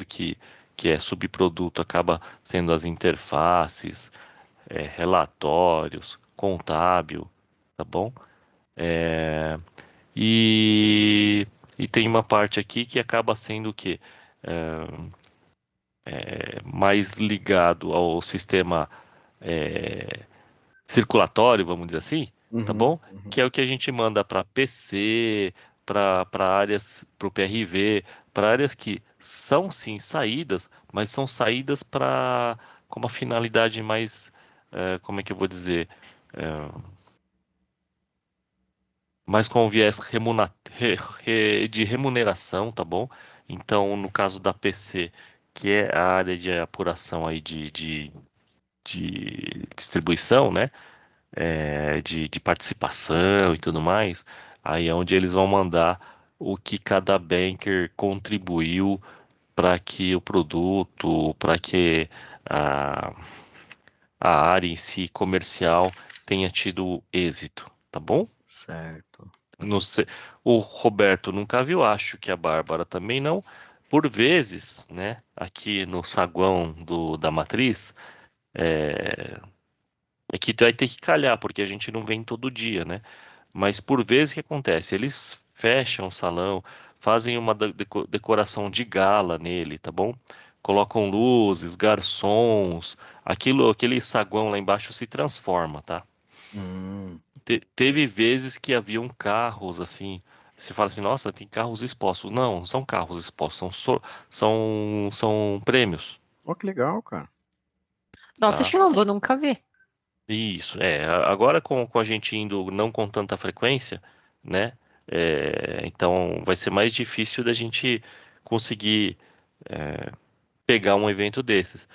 que é subproduto acaba sendo as interfaces, relatórios, contábil, tá bom? É, e, e tem uma parte aqui que acaba sendo o quê? Mais ligado ao sistema circulatório, vamos dizer assim, tá Uhum, bom? Que uhum. é o que a gente manda para PC, para áreas, para o PRV, para áreas que são sim saídas, mas são saídas para com uma finalidade mais, como é que eu vou dizer, mais com viés de remuneração, tá bom? Então, no caso da PC, que é a área de apuração aí de distribuição, né? De participação e tudo mais, aí é onde eles vão mandar o que cada banker contribuiu para que o produto, para que a, a área em si comercial tenha tido êxito, tá bom? Certo. Não sei, o Roberto nunca viu, acho que a Bárbara também não. Por vezes, né, aqui no saguão da matriz, é que vai ter que calhar, porque a gente não vem todo dia, né? Mas por vezes o que acontece? Eles fecham o salão, fazem uma decoração de gala nele, tá bom? Colocam luzes, garçons, aquele saguão lá embaixo se transforma, tá? Hum. Teve vezes que haviam carros assim. Você fala assim, nossa, tem carros expostos. Não, não são carros expostos, são prêmios, Ó, que legal, cara. Nossa, tá? Shinobu, nunca vi. Isso, agora com a gente indo não com tanta frequência, né? Então vai ser mais difícil da gente conseguir pegar um evento desses.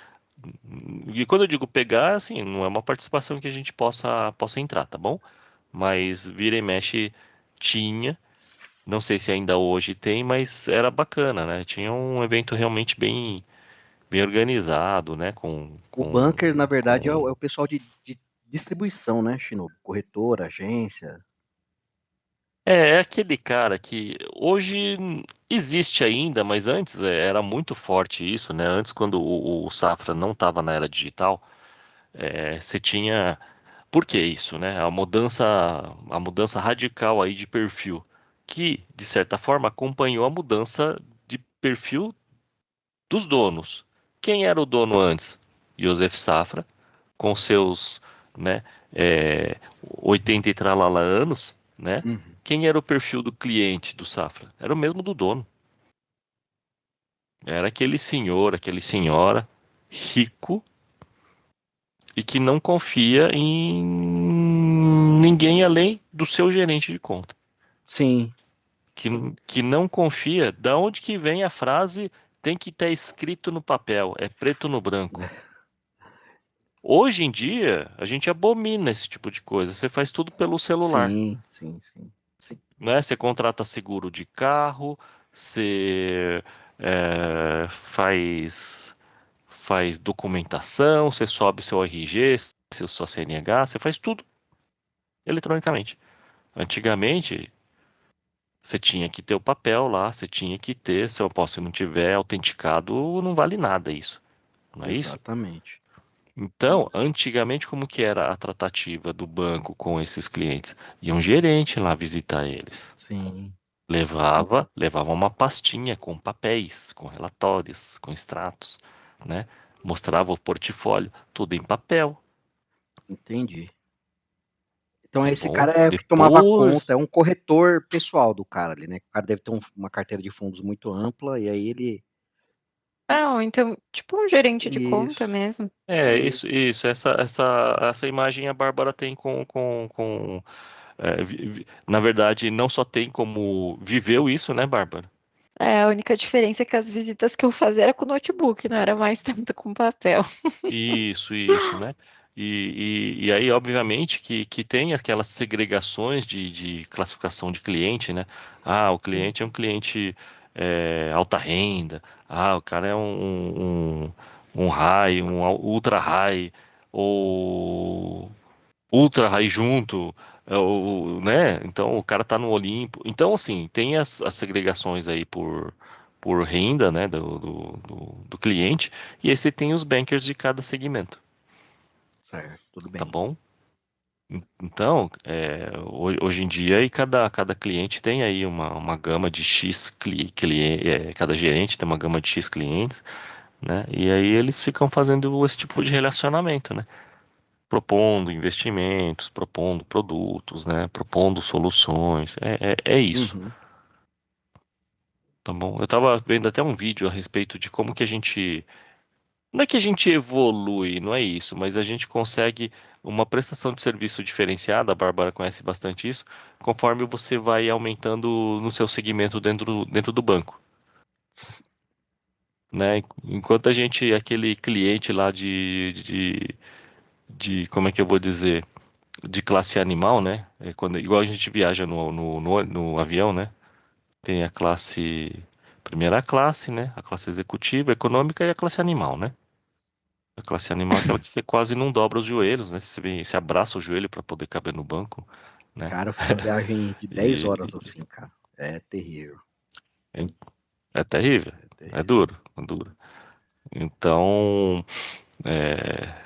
E quando eu digo pegar, assim, não é uma participação que a gente possa entrar, tá bom? Mas vira e mexe tinha, não sei se ainda hoje tem, mas era bacana, né? Tinha um evento realmente bem organizado, né? O bunker, na verdade, é Com o pessoal de distribuição, né, Shinobu? Corretora, agência. É aquele cara que hoje existe ainda, mas antes era muito forte isso, né? Antes, quando o Safra não estava na era digital, você tinha. Por que isso, né? A mudança radical aí de perfil, que, de certa forma, acompanhou a mudança de perfil dos donos. Quem era o dono antes? Joseph Safra, com seus, né, 80 e tralala anos, né? Uhum. Quem era o perfil do cliente do Safra? Era o mesmo do dono. Era aquele senhor, aquele senhora rico e que não confia em ninguém além do seu gerente de conta. Sim. Que, que não confia. Da onde que vem a frase tem que estar escrito no papel, é preto no branco. Hoje em dia, a gente abomina esse tipo de coisa. Você faz tudo pelo celular, Sim, sim, sim. né? Você contrata seguro de carro, você faz documentação, você sobe seu RG, sua CNH, você faz tudo eletronicamente. Antigamente, você tinha que ter o papel lá, você tinha que ter, se não tiver autenticado, não vale nada isso, não é isso? Exatamente. Então, antigamente, como que era a tratativa do banco com esses clientes? Ia um gerente lá visitar eles. Sim. Levava uma pastinha com papéis, com relatórios, com extratos, né? Mostrava o portfólio, tudo em papel, Entendi. Então tá esse bom? cara é o que tomava conta, Depois, é um corretor pessoal do cara ali, né? O cara deve ter uma carteira de fundos muito ampla e aí ele. Não, então, tipo um gerente de conta Isso. mesmo. isso, essa imagem a Bárbara tem na verdade, não só tem como viveu isso, né, Bárbara? É, a única diferença é que as visitas que eu fazia era com notebook, não era mais tanto com papel. Isso, né? E aí, obviamente, que tem aquelas segregações de classificação de cliente, né? Ah, o cliente é um cliente alta renda. Ah, o cara é um high, ultra high, ou ultra high junto, né? Então, o cara tá no Olimpo. Então, assim, tem as segregações aí por renda, né, do cliente, e aí você tem os bankers de cada segmento, Certo, tudo tá bem. bom? Então, hoje em dia, e cada cliente tem aí uma gama de X clientes, cada gerente tem uma gama de X clientes, né? E aí eles ficam fazendo esse tipo de relacionamento, né? Propondo investimentos, propondo produtos, né? Propondo soluções. É isso, Uhum. tá bom? Eu tava vendo até um vídeo a respeito de como que a gente. Não é que a gente evolui, não é isso, mas a gente consegue uma prestação de serviço diferenciada, a Bárbara conhece bastante isso, conforme você vai aumentando no seu segmento dentro do banco, né? Enquanto a gente, aquele cliente lá como é que eu vou dizer, de classe animal, né? Igual a gente viaja no avião, né? Tem a primeira classe, né? A classe executiva, econômica e a classe animal, né? A classe animal é aquela que você quase não dobra os joelhos, né? Você abraça o joelho para poder caber no banco, né? Cara, eu fiz uma viagem de 10 E horas assim, cara. É terrível. é, é terrível, É é terrível. duro, é duro. Então,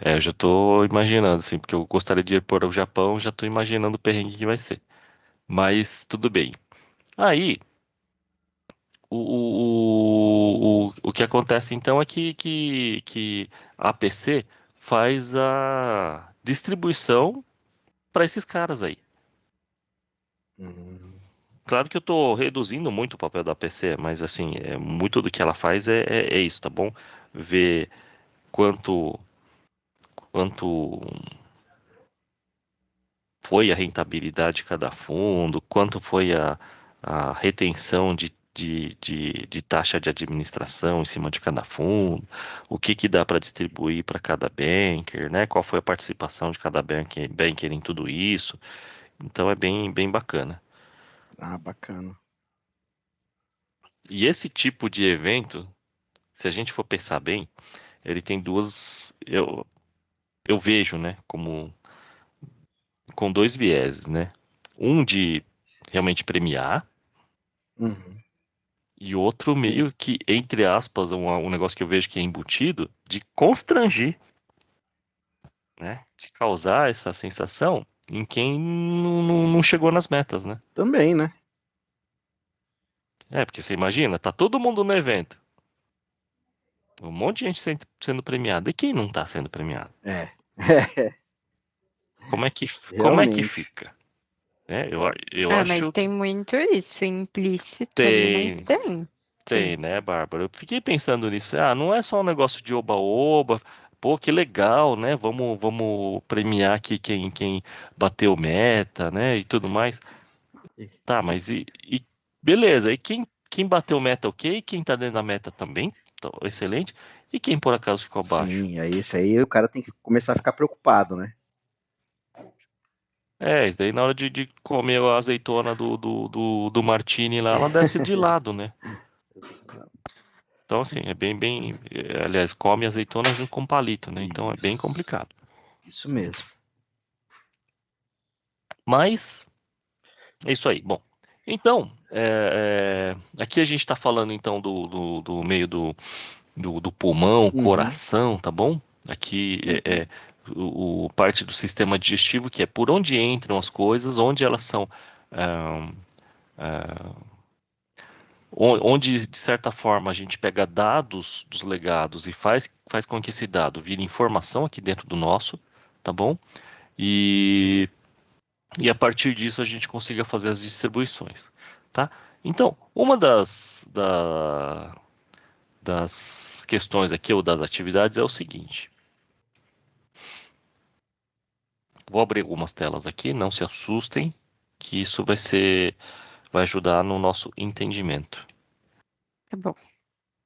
eu já tô imaginando, assim, porque eu gostaria de ir para o Japão, já tô imaginando o perrengue que vai ser. Mas tudo bem. Aí, o que acontece então é que a APC faz a distribuição para esses caras aí. Hum, Claro que eu estou reduzindo muito o papel da PC, mas assim, muito do que ela faz é isso, tá bom? Ver quanto foi a rentabilidade de cada fundo, quanto foi a retenção de taxa de administração em cima de cada fundo, o que dá para distribuir para cada banker, né? Qual foi a participação de cada banker em tudo isso. Então é bem bacana. bacana. E esse tipo de evento, se a gente for pensar bem, ele tem duas. Eu vejo, né, como com dois vieses, né? Um de realmente premiar Uhum. e outro meio que, entre aspas, um negócio que eu vejo que é embutido de constranger, né? De causar essa sensação em quem não chegou nas metas, né? Também, né? Porque você imagina, tá todo mundo no evento, um monte de gente sendo premiada, e quem não tá sendo premiado? É. Como é que Realmente. fica? Eu Mas acho que tem muito isso, implícito ali, mas tem. tem. Sim. Tem, né, Bárbara? Eu fiquei pensando nisso. Não é só um negócio de oba-oba. Pô, que legal, né? Vamos premiar aqui quem bateu meta, né? E tudo mais. Tá, mas beleza. E quem bateu meta, ok? Quem tá dentro da meta também, tá, excelente. E quem por acaso ficou abaixo? Sim, aí esse aí o cara tem que começar a ficar preocupado, né? Isso daí na hora de comer a azeitona do Martini lá, ela desce de lado, né? Então, assim, aliás, come azeitona junto com palito, né? Então é bem Isso. complicado. Isso mesmo. Mas é isso aí. Bom, então, aqui a gente está falando então do meio do pulmão, Uhum. coração, tá bom? Aqui o parte do sistema digestivo, que é por onde entram as coisas, onde elas são, ah, ah, onde de certa forma a gente pega dados dos legados e faz com que esse dado vire informação aqui dentro do nosso, tá bom? E a partir disso a gente consiga fazer as distribuições, tá? Então, uma das questões aqui, ou das atividades, é o seguinte. Vou abrir algumas telas aqui, não se assustem, que isso vai ajudar no nosso entendimento, Tá bom.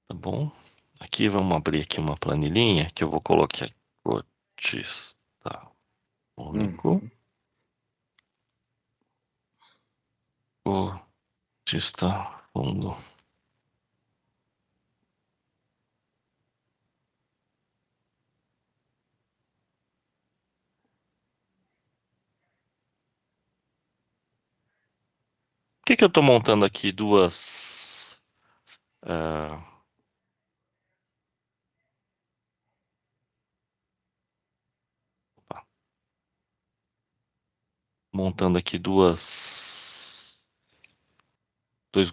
tá bom? Aqui vamos abrir aqui uma planilhinha que eu vou colocar cotista único, Uhum. cotista fundo. Por que eu estou montando aqui duas? Ah, opa. Montando aqui dois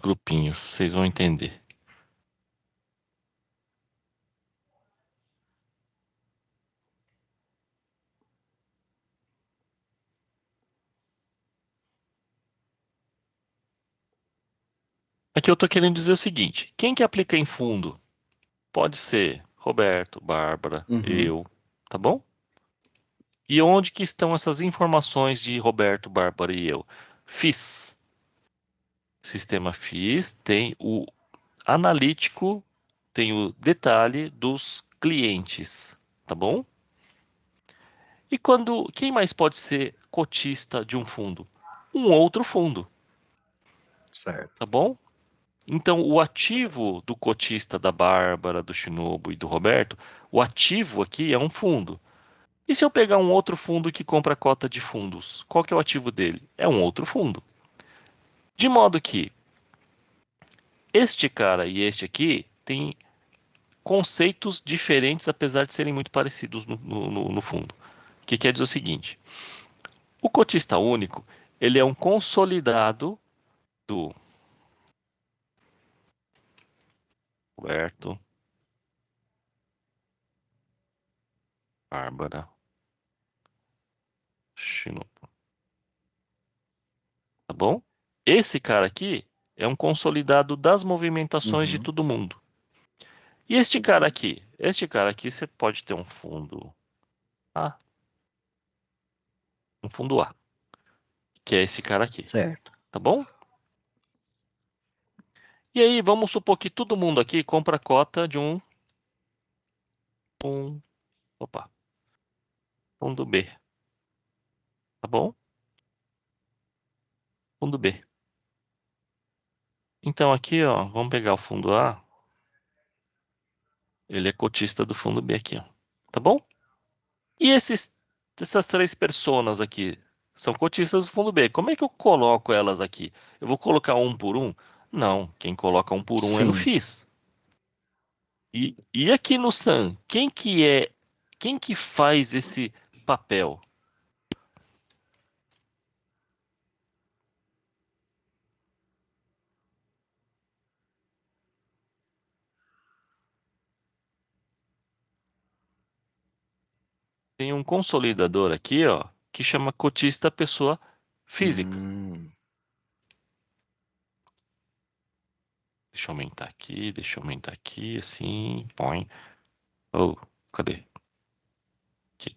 grupinhos, vocês vão entender. Aqui eu estou querendo dizer o seguinte: quem que aplica em fundo? Pode ser Roberto, Bárbara, Uhum. eu, tá bom? E onde que estão essas informações de Roberto, Bárbara e eu? FIS. Sistema FIS tem o analítico, tem o detalhe dos clientes, tá bom? E quem mais pode ser cotista de um fundo? Um outro fundo, Certo. tá bom? Então, o ativo do cotista da Bárbara, do Shinobu e do Roberto, o ativo aqui é um fundo. E se eu pegar um outro fundo que compra cota de fundos, qual que é o ativo dele? É um outro fundo. De modo que este cara e este aqui têm conceitos diferentes, apesar de serem muito parecidos no fundo. O que quer dizer o seguinte: o cotista único, ele é um consolidado do Roberto, Bárbara, Shinobu, tá bom? Esse cara aqui é um consolidado das movimentações de Uhum. todo mundo. E este cara aqui? Este cara aqui você pode ter um fundo A, um fundo A, que é esse cara aqui, Certo. tá bom? E aí, vamos supor que todo mundo aqui compra cota de um, opa, fundo B, tá bom? Fundo B. Então aqui, ó, vamos pegar o fundo A, ele é cotista do fundo B aqui, ó, tá bom? E essas três personas aqui são cotistas do fundo B. Como é que eu coloco elas aqui? Eu vou colocar um por um? Não, quem coloca um por um é no Sim. FIS. E aqui no SAM, quem que faz esse papel? Tem um consolidador aqui, ó, que chama cotista pessoa física. Hum. Deixa eu aumentar aqui, assim, põe. Oh, cadê? Aqui.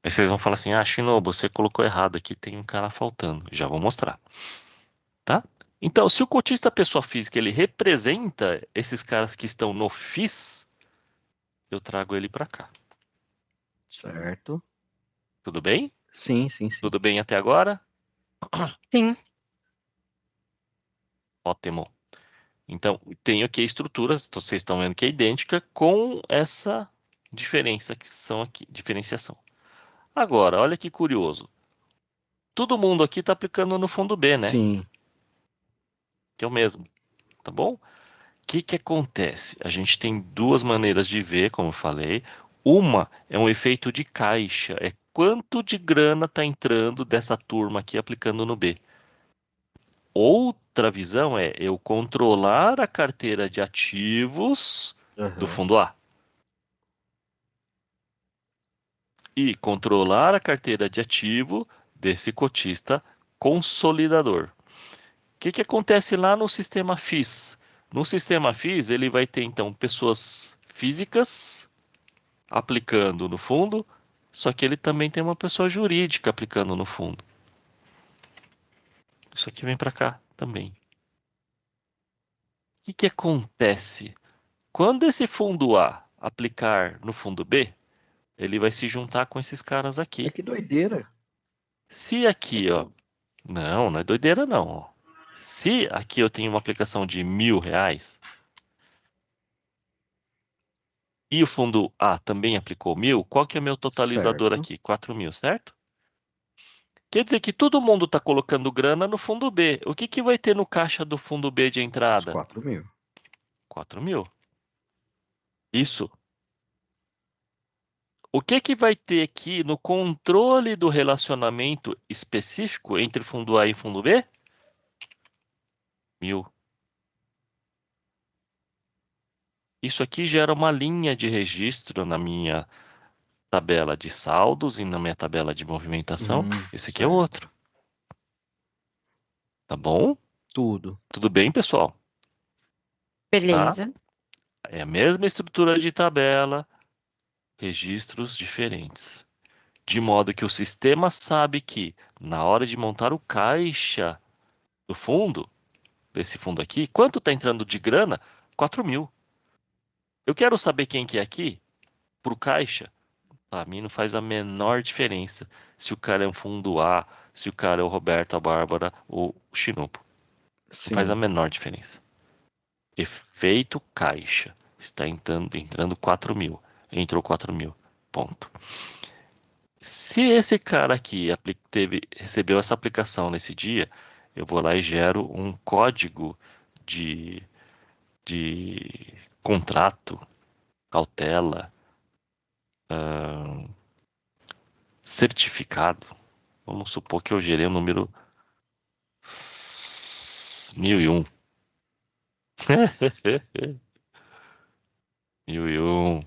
Aí vocês vão falar assim, ah, Shinobu, você colocou errado aqui, tem um cara faltando. Já vou mostrar, tá? Então, se o cotista pessoa física, ele representa esses caras que estão no FIS, eu trago ele para cá. Certo. Tudo bem? Sim, sim, sim. Tudo bem até agora? Sim. Ótimo. Então, tenho aqui a estrutura, vocês estão vendo que é idêntica com essa diferença que são aqui, diferenciação. Agora, olha que curioso. Todo mundo aqui está aplicando no fundo B, né? Sim. Que é o mesmo, tá bom? O que que acontece? A gente tem duas maneiras de ver, como eu falei. Uma é um efeito de caixa, é quanto de grana está entrando dessa turma aqui aplicando no B. Outra visão é eu controlar a carteira de ativos do Aham. fundo A e controlar a carteira de ativo desse cotista consolidador. O que que acontece lá no sistema FIS? No sistema FIS, ele vai ter então pessoas físicas aplicando no fundo, só que ele também tem uma pessoa jurídica aplicando no fundo. Isso aqui vem para cá também. O que que acontece? Quando esse fundo A aplicar no fundo B, ele vai se juntar com esses caras É aqui. que doideira. Se aqui, ó, não é doideira não. Ó. Se aqui eu tenho uma aplicação de R$ 1.000 e o fundo A também aplicou 1.000, qual que é o meu totalizador Certo. aqui? 4.000, certo? Quer dizer que todo mundo está colocando grana no fundo B. O que que vai ter no caixa do fundo B de Os entrada? 4.000. 4.000. Isso. O que vai ter aqui no controle do relacionamento específico entre fundo A e fundo B? 1.000. Isso aqui gera uma linha de registro na minha tabela de saldos e na minha tabela de movimentação. Esse aqui é Certo. outro. Tá bom? Tudo. Tudo bem, pessoal? Beleza. É a mesma estrutura de tabela, registros diferentes. De modo que o sistema sabe que, na hora de montar o caixa do fundo, desse fundo aqui, quanto está entrando de grana? 4.000. Eu quero saber quem que é aqui, pro caixa. Para mim não faz a menor diferença se o cara é um fundo A, se o cara é o Roberto, a Bárbara ou o Shinobu. Não faz a Sim. menor diferença. Efeito caixa. Está entrando 4.000. Entrou 4.000. Ponto. Se esse cara aqui recebeu essa aplicação nesse dia, eu vou lá e gero um código de, de contrato, cautela, certificado. Vamos supor que eu gerei o número 1001. 1001.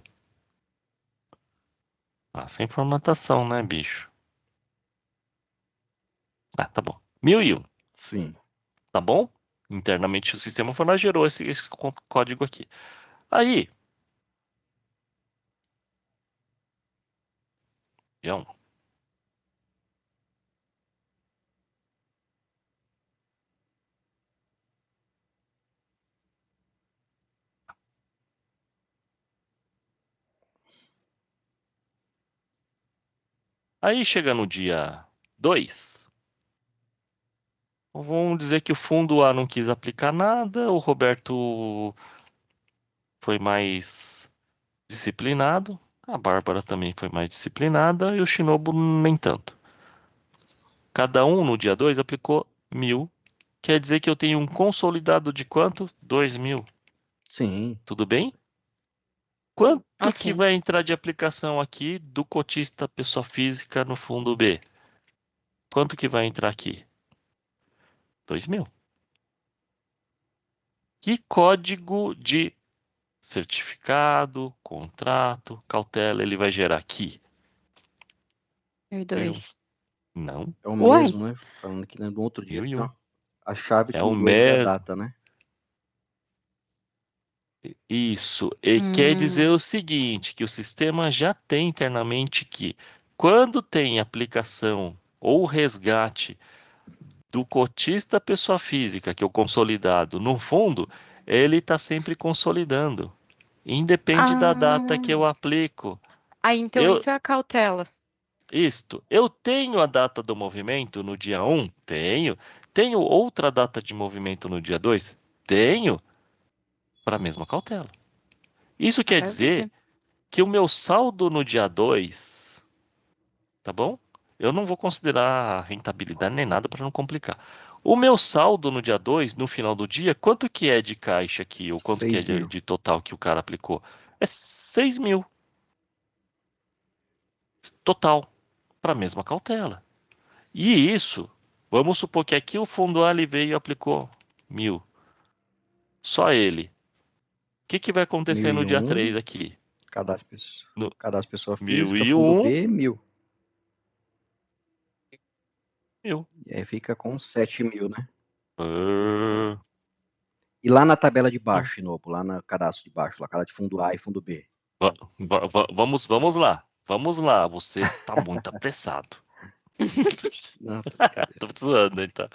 Sem formatação, né, bicho? Tá bom. 1001. Sim. Tá bom? Internamente o sistema foi lá e gerou esse código aqui. Aí, João, aí chega no dia 2, vamos dizer que o fundo A não quis aplicar nada, o Roberto foi mais disciplinado, a Bárbara também foi mais disciplinada e o Shinobu nem tanto. Cada um no dia 2 aplicou 1.000, quer dizer que eu tenho um consolidado de quanto? 2.000. Sim. Tudo bem? Quanto que Ok. vai entrar de aplicação aqui do cotista pessoa física no fundo B? Quanto que vai entrar aqui? 2.000. Que código de certificado, contrato, cautela ele vai gerar aqui? 1.002. Não, É o Uai. mesmo, né? Falando que no outro dia tem 1.001. a chave É que o mudou ali é a mesmo. data, né? Isso. E quer dizer Hum. o seguinte, que o sistema já tem internamente que quando tem aplicação ou resgate do cotista pessoa física, que é o consolidado, no fundo, ele está sempre consolidando. Independe da data que eu Ah. aplico. Aí, então, Eu, isso é a cautela. eu tenho a data do movimento no dia 1? Tenho. Tenho outra data de movimento no dia 2? Tenho. Para a mesma cautela. Isso quer dizer Maravilha. que o meu saldo no dia 2, tá bom? Eu não vou considerar rentabilidade nem nada para não complicar. O meu saldo no dia 2, no final do dia, quanto que é de caixa aqui? Ou quanto que é 6.000. de total que o cara aplicou? É 6.000 total para a mesma cautela. E isso, vamos supor que aqui o fundo A ele veio e aplicou 1.000. Só ele. O que vai acontecer no dia 3 1.001. aqui? No Cadastro pessoa física, fundo 1.001, B, 1.000. 1.000. E aí fica com 7.000, né? Ah, E lá na tabela de baixo, de novo, lá no cadastro de baixo, lá, cada de fundo A e fundo B. vamos lá. Vamos lá, você tá muito apressado. Não, tô brincadeira. Tô zoando, então.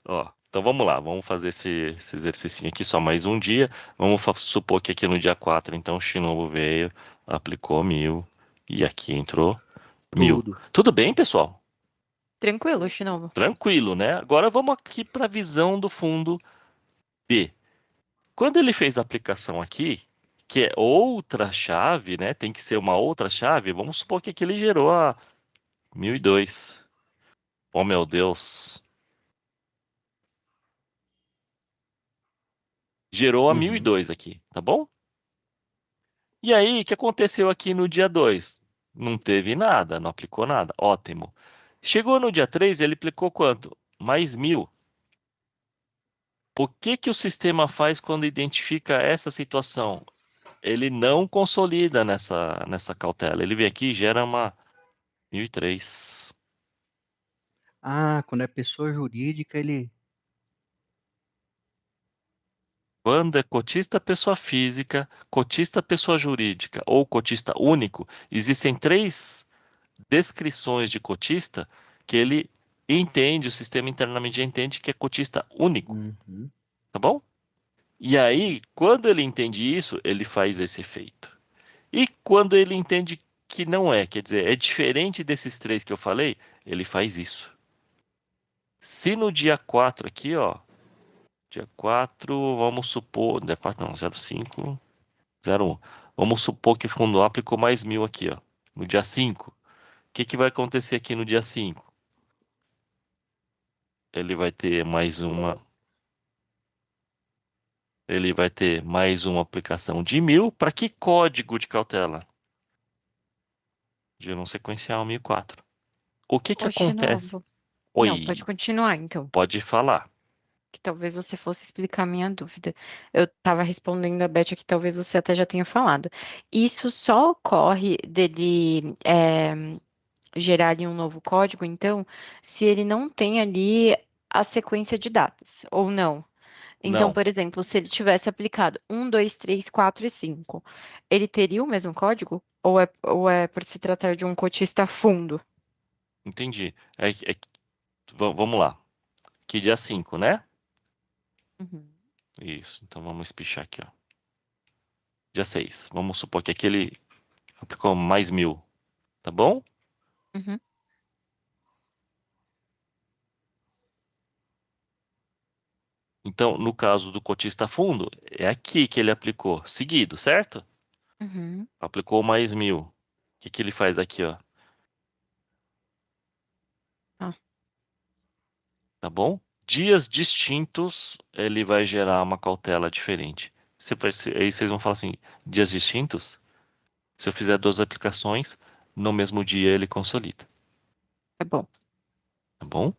Ó, então vamos lá, vamos fazer esse exercício aqui só mais um dia. Vamos supor que aqui no dia 4, então, o Shinobu veio, aplicou 1.000 e aqui entrou 1.000. Tudo. Tudo bem, pessoal? Tranquilo, Shinobu. Tranquilo, né? Agora vamos aqui para a visão do fundo B. Quando ele fez a aplicação aqui, que é outra chave, né? Tem que ser uma outra chave. Vamos supor que aqui ele gerou a 1.002. Oh, meu Deus. Gerou a Uhum. 1002 aqui, tá bom? E aí, o que aconteceu aqui no dia 2? Não teve nada, não aplicou nada. Ótimo. Chegou no dia 3, ele aplicou quanto? Mais 1000. O que que o sistema faz quando identifica essa situação? Ele não consolida nessa cautela. Ele vem aqui e gera uma 1003. Ah, quando é pessoa jurídica, ele. Quando é cotista pessoa física, cotista pessoa jurídica ou cotista único, existem três descrições de cotista que ele entende, o sistema internamente já entende que é cotista único, Uhum. tá bom? E aí, quando ele entende isso, ele faz esse efeito. E quando ele entende que não é, quer dizer, é diferente desses três que eu falei, ele faz isso. Se no dia 4 aqui, ó, dia 4, vamos supor, dia 4 não, 05, 01. Vamos supor que o fundo A aplicou mais 1000 aqui, ó, no dia 5. O que que vai acontecer aqui no dia 5? Ele vai ter mais uma, ele vai ter mais uma aplicação de 1000 para que código de cautela? De não sequencial 1004. O que que Oxe, acontece? novo. Não, pode Oi, continuar então. pode falar. Que talvez você fosse explicar a minha dúvida. Eu estava respondendo a Beth aqui, talvez você até já tenha falado. Isso só ocorre dele gerar ali um novo código, então, se ele não tem ali a sequência de datas, ou não. Então, Não, por exemplo, se ele tivesse aplicado 1, 2, 3, 4 e 5, ele teria o mesmo código? Ou é por se tratar de um cotista fundo? entendi. Vamos lá. Que dia 5, né? Uhum, Isso. Então vamos espichar aqui, ó. Dia 6. Vamos supor que aquele aplicou mais 1000, tá bom? uhum, Então, no caso do cotista fundo, é aqui que ele aplicou, seguido, certo? uhum. Aplicou mais 1000. O que que ele faz aqui, ó? Ah, Tá bom? Dias distintos, ele vai gerar uma cautela diferente. Aí vocês vão falar assim, dias distintos? Se eu fizer duas aplicações, no mesmo dia ele consolida, é bom. tá bom?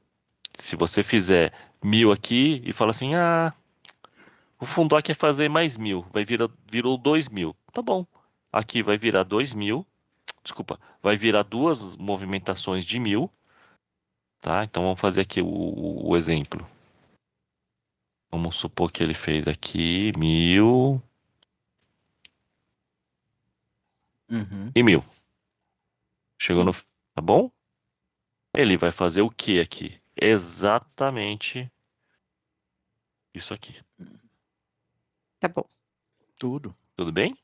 Se você fizer 1000 aqui e fala assim, o Fundoc quer fazer mais 1000, virou 2000, tá bom. Aqui vai virar 2000, desculpa, vai virar duas movimentações de 1000, tá? Então vamos fazer aqui o exemplo. Vamos supor que ele fez aqui 1000 Uhum. e 1000. Chegou no, Sim, tá bom? Ele vai fazer o que aqui? Exatamente isso aqui. tá bom. Tudo. Tudo bem?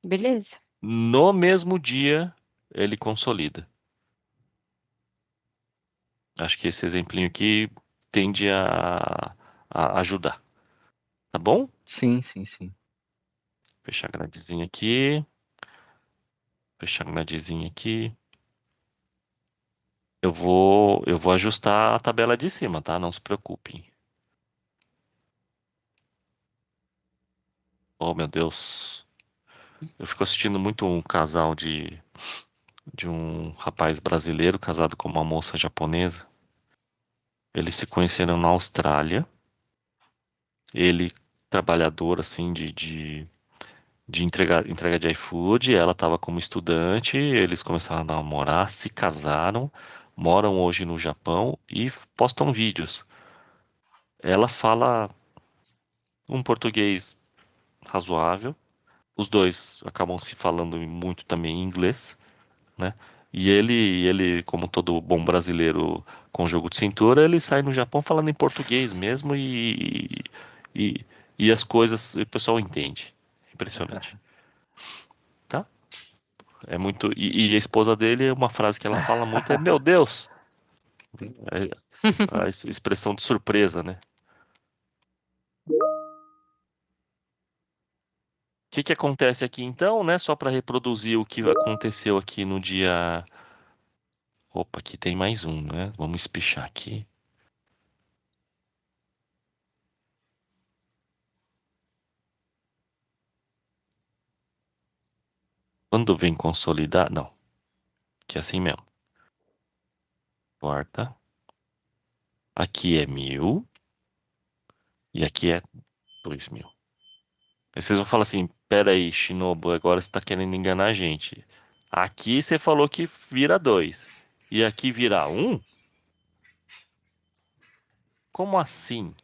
Beleza. No mesmo dia, ele consolida. Acho que esse exemplinho aqui tende a ajudar. Tá bom? Sim, sim, sim. Fechar a gradezinha aqui. Fechar a gradezinha aqui. Eu vou ajustar a tabela de cima, tá? Não se preocupem. Oh, meu Deus. Eu fico assistindo muito um casal de um rapaz brasileiro casado com uma moça japonesa. Eles se conheceram na Austrália. Ele, trabalhador, assim, de entrega de iFood. Ela estava como estudante. Eles começaram a namorar, se casaram, moram hoje no Japão e postam vídeos. Ela fala um português razoável. Os dois acabam se falando muito também em inglês, né? E ele, como todo bom brasileiro com jogo de cintura, ele sai no Japão falando em português mesmo e, e as coisas o pessoal entende. Impressionante, tá? É muito. E a esposa dele, uma frase que ela fala muito é Meu Deus! É a expressão de surpresa, né? O que que acontece aqui então, né? Só para reproduzir o que aconteceu aqui no dia. Opa, aqui tem mais um, né? Vamos espichar aqui. Quando vem consolidar, não, que é assim mesmo. Quarta. Aqui é 1.000 e aqui é 2.000. Aí vocês vão falar assim, pera aí, Shinobu, agora você tá querendo enganar a gente. Aqui você falou que vira 2 e aqui vira 1? Como assim?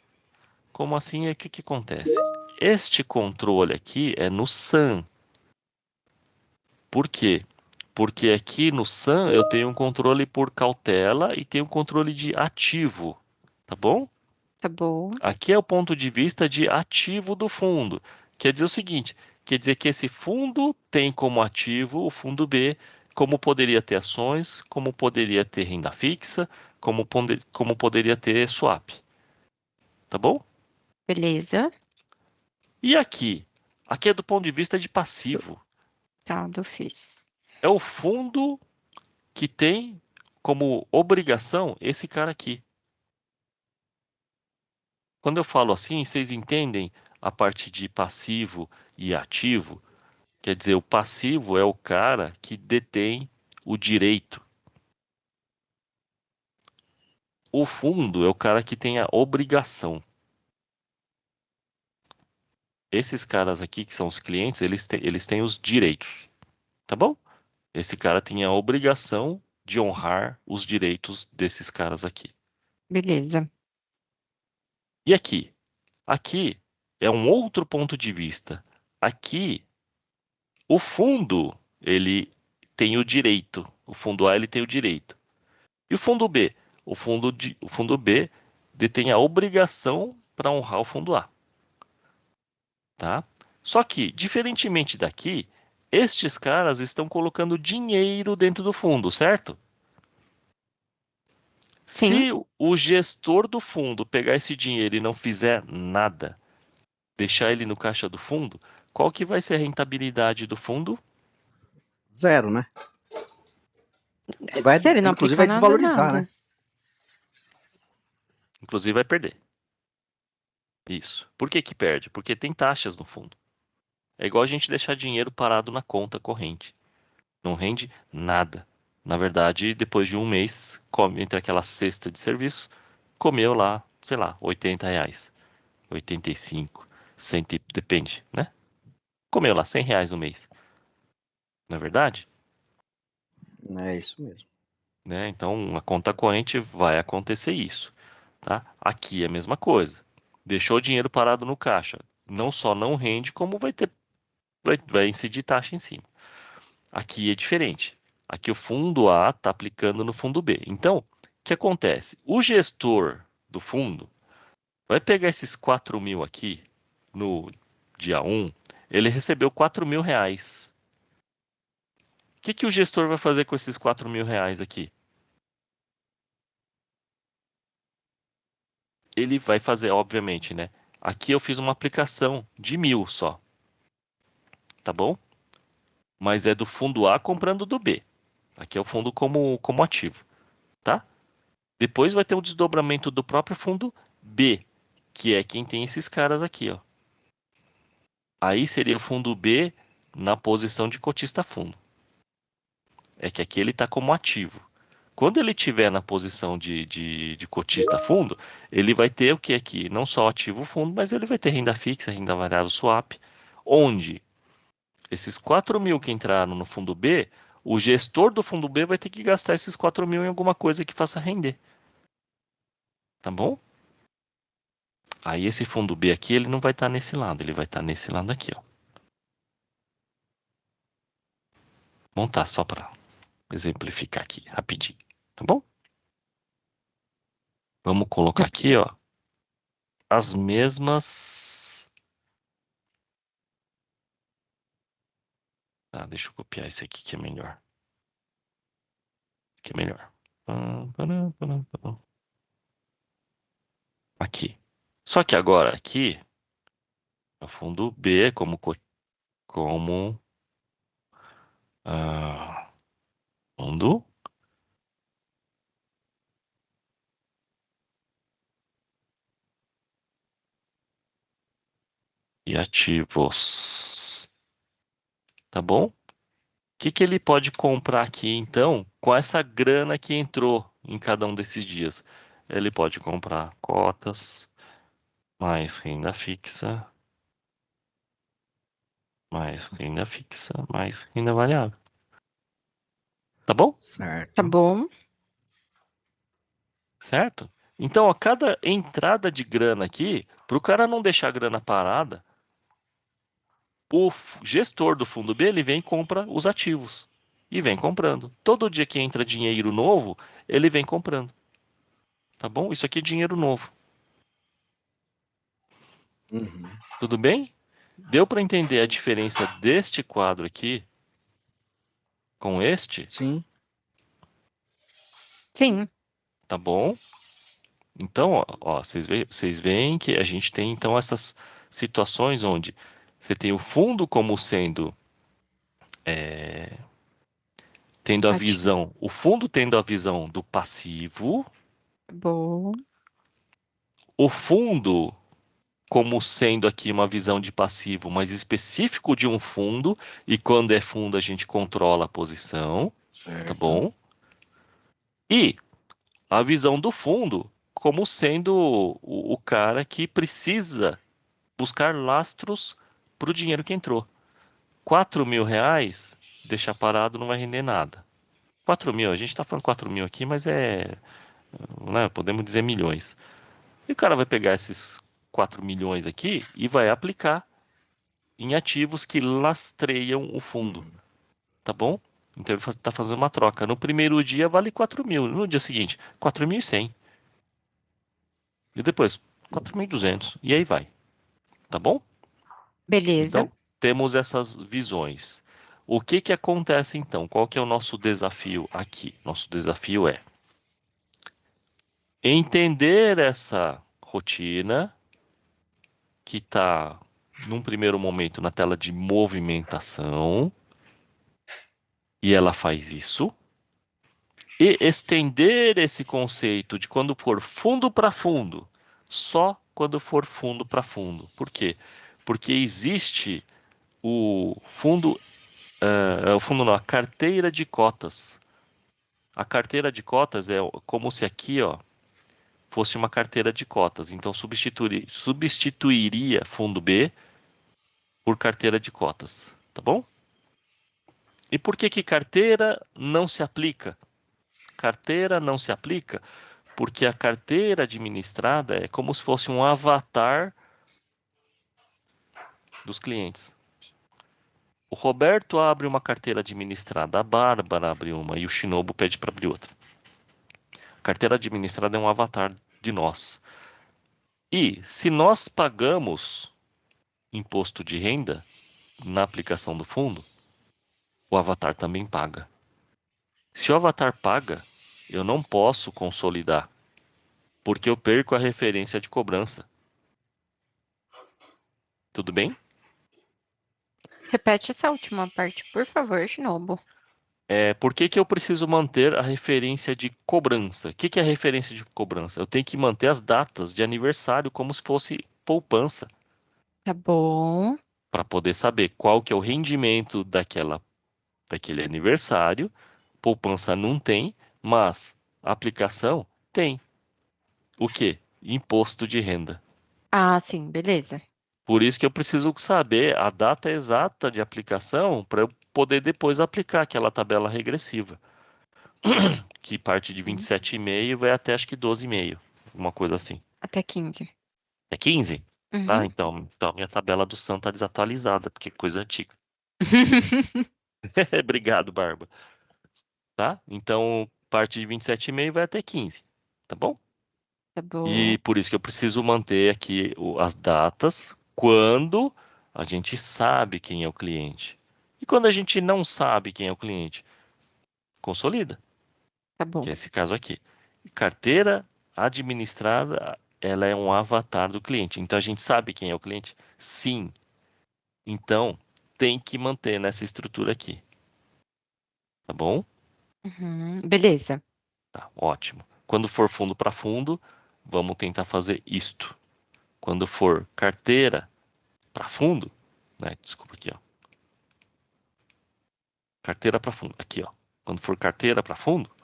Como assim? E o que que acontece? Este controle aqui é no SAM. Por quê? Porque aqui no SAM eu tenho um controle por cautela e tenho um controle de ativo, tá bom? Tá bom. Aqui é o ponto de vista de ativo do fundo. Quer dizer o seguinte, quer dizer que esse fundo tem como ativo o fundo B, como poderia ter ações, como poderia ter renda fixa, como poderia ter swap, tá bom? Beleza. E aqui? Aqui é do ponto de vista de passivo. Tá, do FIS. É o fundo que tem como obrigação esse cara aqui. Quando eu falo assim, vocês entendem a parte de passivo e ativo? Quer dizer, o passivo é o cara que detém o direito. O fundo é o cara que tem a obrigação. Esses caras aqui, que são os clientes, eles têm os direitos, tá bom? Esse cara tem a obrigação de honrar os direitos desses caras aqui. Beleza. E aqui? Aqui é um outro ponto de vista. Aqui, o fundo, ele tem o direito. O fundo A, ele tem o direito. E o fundo B? O fundo B detém a obrigação para honrar o fundo A, tá? Só que, diferentemente daqui, estes caras estão colocando dinheiro dentro do fundo, certo? Sim. Se o gestor do fundo pegar esse dinheiro e não fizer nada, deixar ele no caixa do fundo, qual que vai ser a rentabilidade do fundo? Zero, né? Se ele não Inclusive aplicar vai nada, desvalorizar, nada. né? Inclusive vai perder. Isso. Por que que perde? Porque tem taxas no fundo. É igual a gente deixar dinheiro parado na conta corrente. Não rende nada. Na verdade, depois de um mês, come entre aquela cesta de serviços, comeu lá, sei lá, R$ 80, 85, 100, depende, né? Comeu lá R$ 100 no mês. Não é verdade? É isso mesmo. Né? Então, a conta corrente vai acontecer isso, tá? Aqui é a mesma coisa. Deixou o dinheiro parado no caixa. Não só não rende, como vai incidir taxa em cima. Aqui é diferente. Aqui o fundo A está aplicando no fundo B. Então, o que acontece? O gestor do fundo vai pegar esses 4.000 aqui no dia 1, ele recebeu R$ 4.000. O que que o gestor vai fazer com esses R$ 4.000 aqui? Ele vai fazer, obviamente, né? Aqui eu fiz uma aplicação de 1.000 só, tá bom? Mas é do fundo A comprando do B. Aqui é o fundo como ativo, tá? Depois vai ter um desdobramento do próprio fundo B, que é quem tem esses caras aqui, ó. Aí seria o fundo B na posição de cotista fundo. É que aqui ele está como ativo. Quando ele estiver na posição de cotista fundo, ele vai ter o que aqui? Não só ativo fundo, mas ele vai ter renda fixa, renda variável swap, onde esses 4.000 que entraram no fundo B, o gestor do fundo B vai ter que gastar esses 4.000 em alguma coisa que faça render. Tá bom? Aí esse fundo B aqui, ele não vai estar nesse lado, ele vai estar nesse lado aqui, ó. Montar só para exemplificar aqui, rapidinho, tá bom? Vamos colocar aqui, ó, as mesmas. Ah, deixa eu copiar esse aqui que é melhor. Que é melhor. Aqui. Só que agora aqui, no fundo B, como fundo e ativos. Tá bom? que ele pode comprar aqui, então, com essa grana que entrou em cada um desses dias? Ele pode comprar cotas, mais renda fixa, mais renda fixa, mais renda variável. Tá bom? Tá Certo. bom? Certo? Então, a cada entrada de grana aqui, para o cara não deixar a grana parada, o gestor do fundo B, ele vem e compra os ativos. E vem comprando. Todo dia que entra dinheiro novo, ele vem comprando. Tá bom? Isso aqui é dinheiro novo. Uhum. Tudo bem? Deu para entender a diferença deste quadro aqui com este? Sim. Sim. Tá bom? Então, ó, vocês veem que a gente tem então essas situações onde você tem o fundo como sendo tendo a Ati- visão, o fundo tendo a visão do passivo, Bom. o fundo como sendo aqui uma visão de passivo, mas específico de um fundo, e quando é fundo a gente controla a posição, tá Certo. bom? E a visão do fundo como sendo o cara que precisa buscar lastros para o dinheiro que entrou. 4.000 reais, deixar parado não vai render nada. 4.000, a gente está falando 4.000 aqui, mas né, podemos dizer milhões. E o cara vai pegar esses 4 milhões aqui e vai aplicar em ativos que lastreiam o fundo, tá bom? Então ele está fazendo uma troca. No primeiro dia vale 4.000, no dia seguinte 4.100 e depois 4.200 e aí vai, tá bom? Beleza. Então temos essas visões. O que que acontece então? Qual que é o nosso desafio aqui? Nosso desafio é entender essa rotina que está num primeiro momento na tela de movimentação e ela faz isso. E estender esse conceito de quando for fundo para fundo, só quando for fundo para fundo. Por quê? Porque existe o fundo não, a carteira de cotas. A carteira de cotas é como se aqui, ó, fosse uma carteira de cotas. Então substituiria fundo B por carteira de cotas, tá bom? E por que que carteira não se aplica? Carteira não se aplica porque a carteira administrada é como se fosse um avatar dos clientes. O Roberto abre uma carteira administrada, a Bárbara abre uma e o Shinobu pede para abrir outra. A carteira administrada é um avatar de nós. E se nós pagamos imposto de renda na aplicação do fundo, o avatar também paga. Se o avatar paga, eu não posso consolidar, porque eu perco a referência de cobrança. Tudo bem? Repete essa última parte, por favor, Shinobu. Por que que eu preciso manter a referência de cobrança? O que que é a referência de cobrança? Eu tenho que manter as datas de aniversário como se fosse poupança, Tá bom. para poder saber qual que é o rendimento daquele aniversário. Poupança não tem, mas aplicação tem. O quê? Imposto de renda. Ah, sim, beleza. Por isso que eu preciso saber a data exata de aplicação para eu poder depois aplicar aquela tabela regressiva, que parte de 27,5 e vai até acho que 12,5, uma coisa assim. Até 15. É 15? Ah, Uhum. então minha tabela do Sam tá desatualizada, porque é coisa antiga. Obrigado, Barba. Tá? Então, parte de 27,5 vai até 15, tá bom? Tá bom. E por isso que eu preciso manter aqui as datas quando a gente sabe quem é o cliente. E quando a gente não sabe quem é o cliente, consolida, Tá bom. que é esse caso aqui. Carteira administrada, ela é um avatar do cliente. Então a gente sabe quem é o cliente? Sim. Então tem que manter nessa estrutura aqui. Tá bom? Uhum. Beleza. Tá, ótimo. Quando for fundo para fundo, vamos tentar fazer isto. Quando for carteira para fundo, né? Desculpa aqui, ó. Carteira para fundo. Aqui, ó. Quando for carteira para fundo,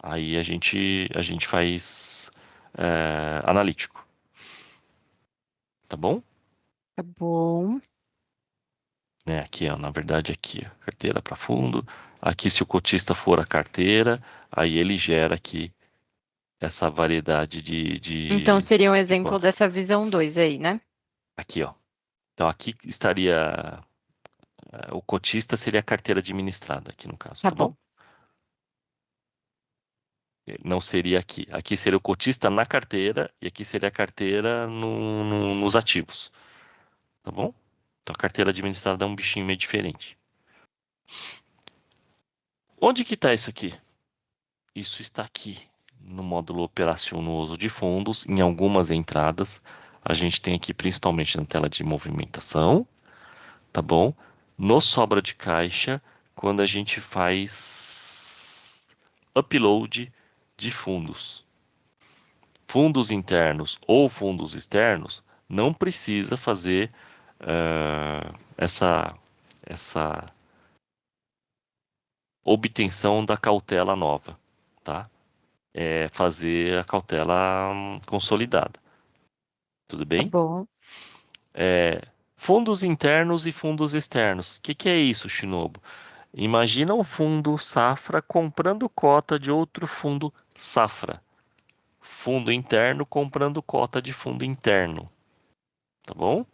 aí a gente faz analítico. Tá bom? Tá bom. Né, aqui, ó, na verdade, aqui, ó, carteira para fundo. Aqui, se o cotista for a carteira, aí ele gera aqui essa variedade Então, seria um de exemplo cota. dessa visão 2 aí, né? Aqui, ó. Então, aqui estaria o cotista seria a carteira administrada aqui no caso, Tá tá bom? bom. Não seria aqui. Aqui seria o cotista na carteira e aqui seria a carteira nos ativos, tá bom? Então, a carteira administrada é um bichinho meio diferente. Onde que está isso aqui? Isso está aqui no módulo operacionoso de fundos, em algumas entradas. A gente tem aqui principalmente na tela de movimentação, tá bom? No sobra de caixa, quando a gente faz upload de fundos. Fundos internos ou fundos externos, não precisa fazer essa obtenção da cautela nova, tá? É fazer a cautela consolidada. Tudo Tá bem? bom. Fundos internos e fundos externos. O que é isso, Shinobu? Imagina um fundo safra comprando cota de outro fundo safra. Fundo interno comprando cota de fundo interno. Tá bom?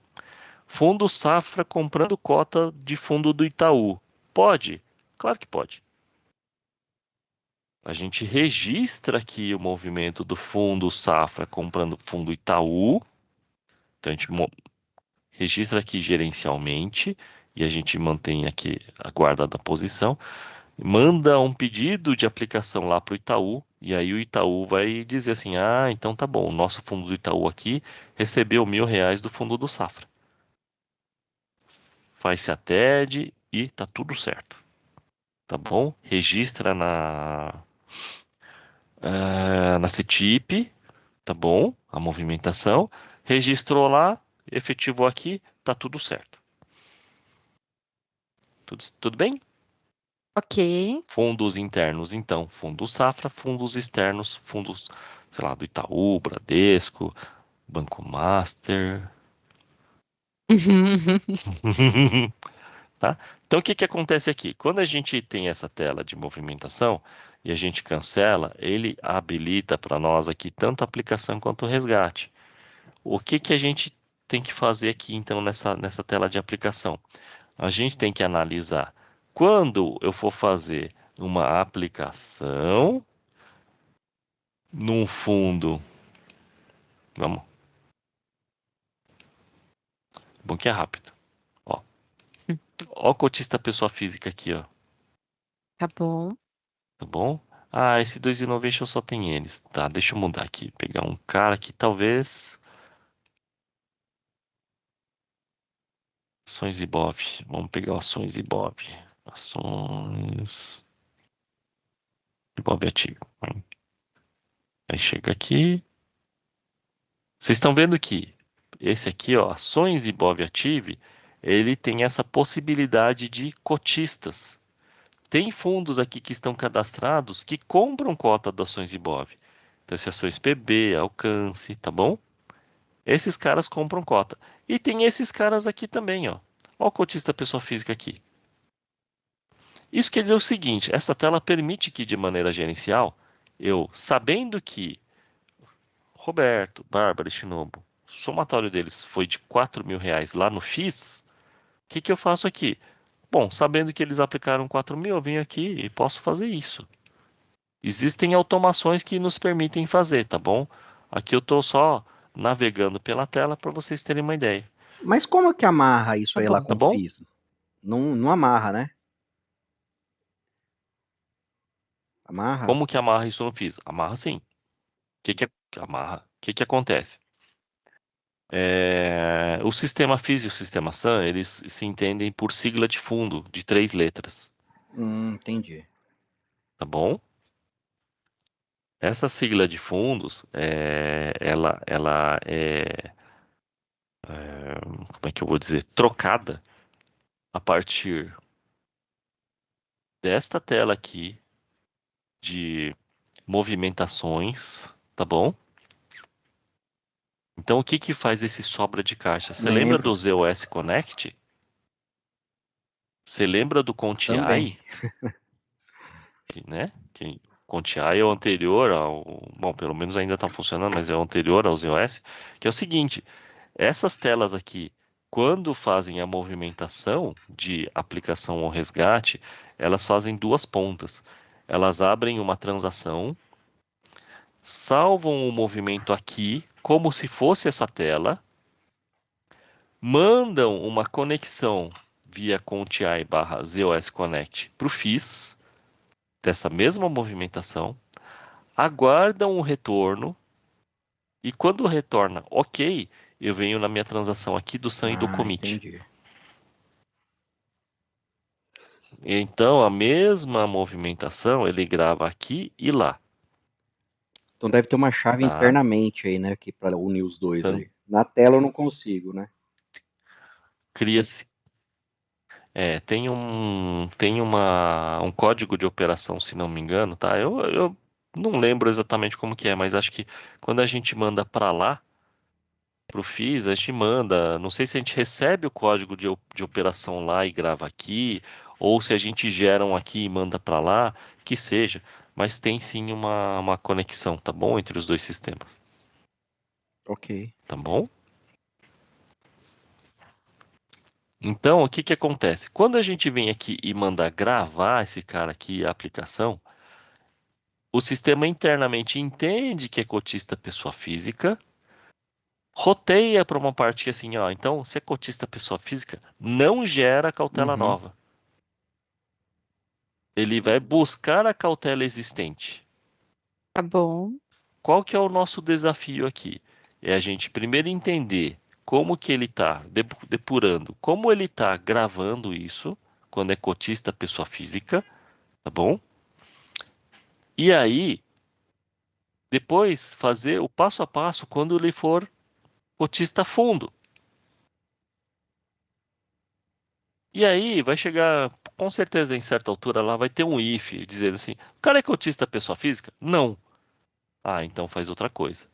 Fundo safra comprando cota de fundo do Itaú. Pode? Claro que pode. A gente registra aqui o movimento do fundo safra comprando fundo Itaú. Então a gente registra aqui gerencialmente e a gente mantém aqui a guarda da posição. Manda um pedido de aplicação lá para o Itaú e aí o Itaú vai dizer assim: ah, então tá bom, o nosso fundo do Itaú aqui recebeu R$ 1.000 do fundo do Safra. Faz-se a TED e tá tudo certo. Tá bom? Registra na CETIP, tá bom? A movimentação. Registrou lá, efetivou aqui, tá tudo certo. Tudo bem? Ok. Fundos internos, então, fundo Safra, fundos externos, fundos, sei lá, do Itaú, Bradesco, Banco Master. Tá? Então, o que que acontece aqui? Quando a gente tem essa tela de movimentação e a gente cancela, ele habilita para nós aqui tanto a aplicação quanto o resgate. O que que a gente tem que fazer aqui, então, nessa tela de aplicação? A gente tem que analisar quando eu for fazer uma aplicação num fundo. Vamos. Bom que é rápido. Ó, ó o cotista pessoa física aqui, ó. Tá bom. Tá bom? Ah, esse 2 Innovation só tem eles. Tá, deixa eu mudar aqui. Pegar um cara que talvez. Ações Ibov. Vamos pegar ações Ibov. Ações Ibov ativo. Aí chega aqui. Vocês estão vendo que esse aqui, ó, ações Ibov Active, ele tem essa possibilidade de cotistas. Tem fundos aqui que estão cadastrados que compram cota de ações Ibov. Então, se ações PB, Alcance, tá bom? Esses caras compram cota. E tem esses caras aqui também, ó. Ó o cotista pessoa física aqui. Isso quer dizer o seguinte, essa tela permite que de maneira gerencial, eu, sabendo que Roberto, Bárbara e Shinobu, o somatório deles foi de R$ 4.000 lá no FIS, o que que eu faço aqui? Bom, sabendo que eles aplicaram 4.000, eu venho aqui e posso fazer isso. Existem automações que nos permitem fazer, tá bom? Aqui eu estou só navegando pela tela para vocês terem uma ideia, Mas como que amarra isso Tá aí lá bom. tá com o bom? FIS? Não, não amarra, né? Amarra? Como que amarra isso no FIS? Amarra sim. O que amarra? O que acontece? O sistema FIS e o sistema SAM, eles se entendem por sigla de fundo de 3 letras, Entendi. tá bom? Essa sigla de fundos, ela como é que eu vou dizer, trocada a partir desta tela aqui de movimentações, tá bom? Então, o que que faz esse sobra de caixa? Você lembra Lembro do ZOS Connect? Você lembra do também. Conti, né? Que Conti é o anterior ao, bom, pelo menos ainda está funcionando, mas é o anterior ao ZOS, que é o seguinte, essas telas aqui, quando fazem a movimentação de aplicação ou resgate, elas fazem duas pontas. Elas abrem uma transação, salvam o movimento aqui, como se fosse essa tela, mandam uma conexão via conti/ZOS Connect para o FIS dessa mesma movimentação, aguardam o retorno e quando retorna ok, eu venho na minha transação aqui do SAM e do Ah, commit. entendi. Então a mesma movimentação ele grava aqui e lá, Então deve ter uma chave tá? internamente aí, né, que para unir os dois Então aí. Na tela eu não consigo, né? cria-se, tem um código de operação, se não me engano, tá? Eu não lembro exatamente como que é, mas acho que quando a gente manda para lá pro FIS, a gente manda. Não sei se a gente recebe o código de operação lá e grava aqui, ou se a gente gera um aqui e manda para lá, que seja. Mas tem sim uma conexão, tá bom? Entre os dois sistemas, Ok. tá bom? Então, o que que acontece? Quando a gente vem aqui e manda gravar esse cara aqui, a aplicação, o sistema internamente entende que é cotista pessoa física, roteia para uma parte assim, ó. Então, se é cotista pessoa física, não gera cautela Uhum. nova. Ele vai buscar a cautela existente. Tá bom. Qual que é o nosso desafio aqui? É a gente primeiro entender como que ele está depurando, como ele está gravando isso, quando é cotista pessoa física, tá bom? E aí, depois fazer o passo a passo quando ele for cotista fundo. E aí vai chegar, com certeza em certa altura lá vai ter um if dizendo assim, o cara é cotista pessoa física? Não. Ah, então faz outra coisa.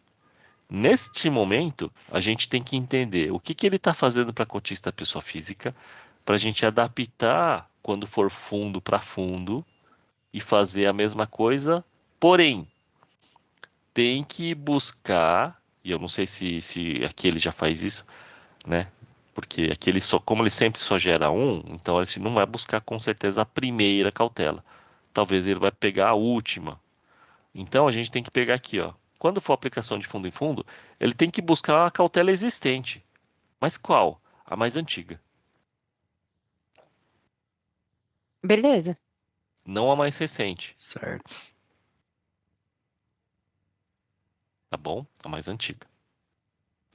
Neste momento, a gente tem que entender o que que ele está fazendo para cotista pessoa física, para a gente adaptar quando for fundo para fundo e fazer a mesma coisa, porém, tem que buscar, e eu não sei se aqui ele já faz isso, né? Porque aqui ele só, como ele sempre só gera um, então ele não vai buscar com certeza a primeira cautela. Talvez ele vai pegar a última. Então a gente tem que pegar aqui, ó. Quando for aplicação de fundo em fundo, ele tem que buscar a cautela existente. Mas qual? A mais antiga, Beleza. não a mais recente, Certo. tá bom? A mais antiga.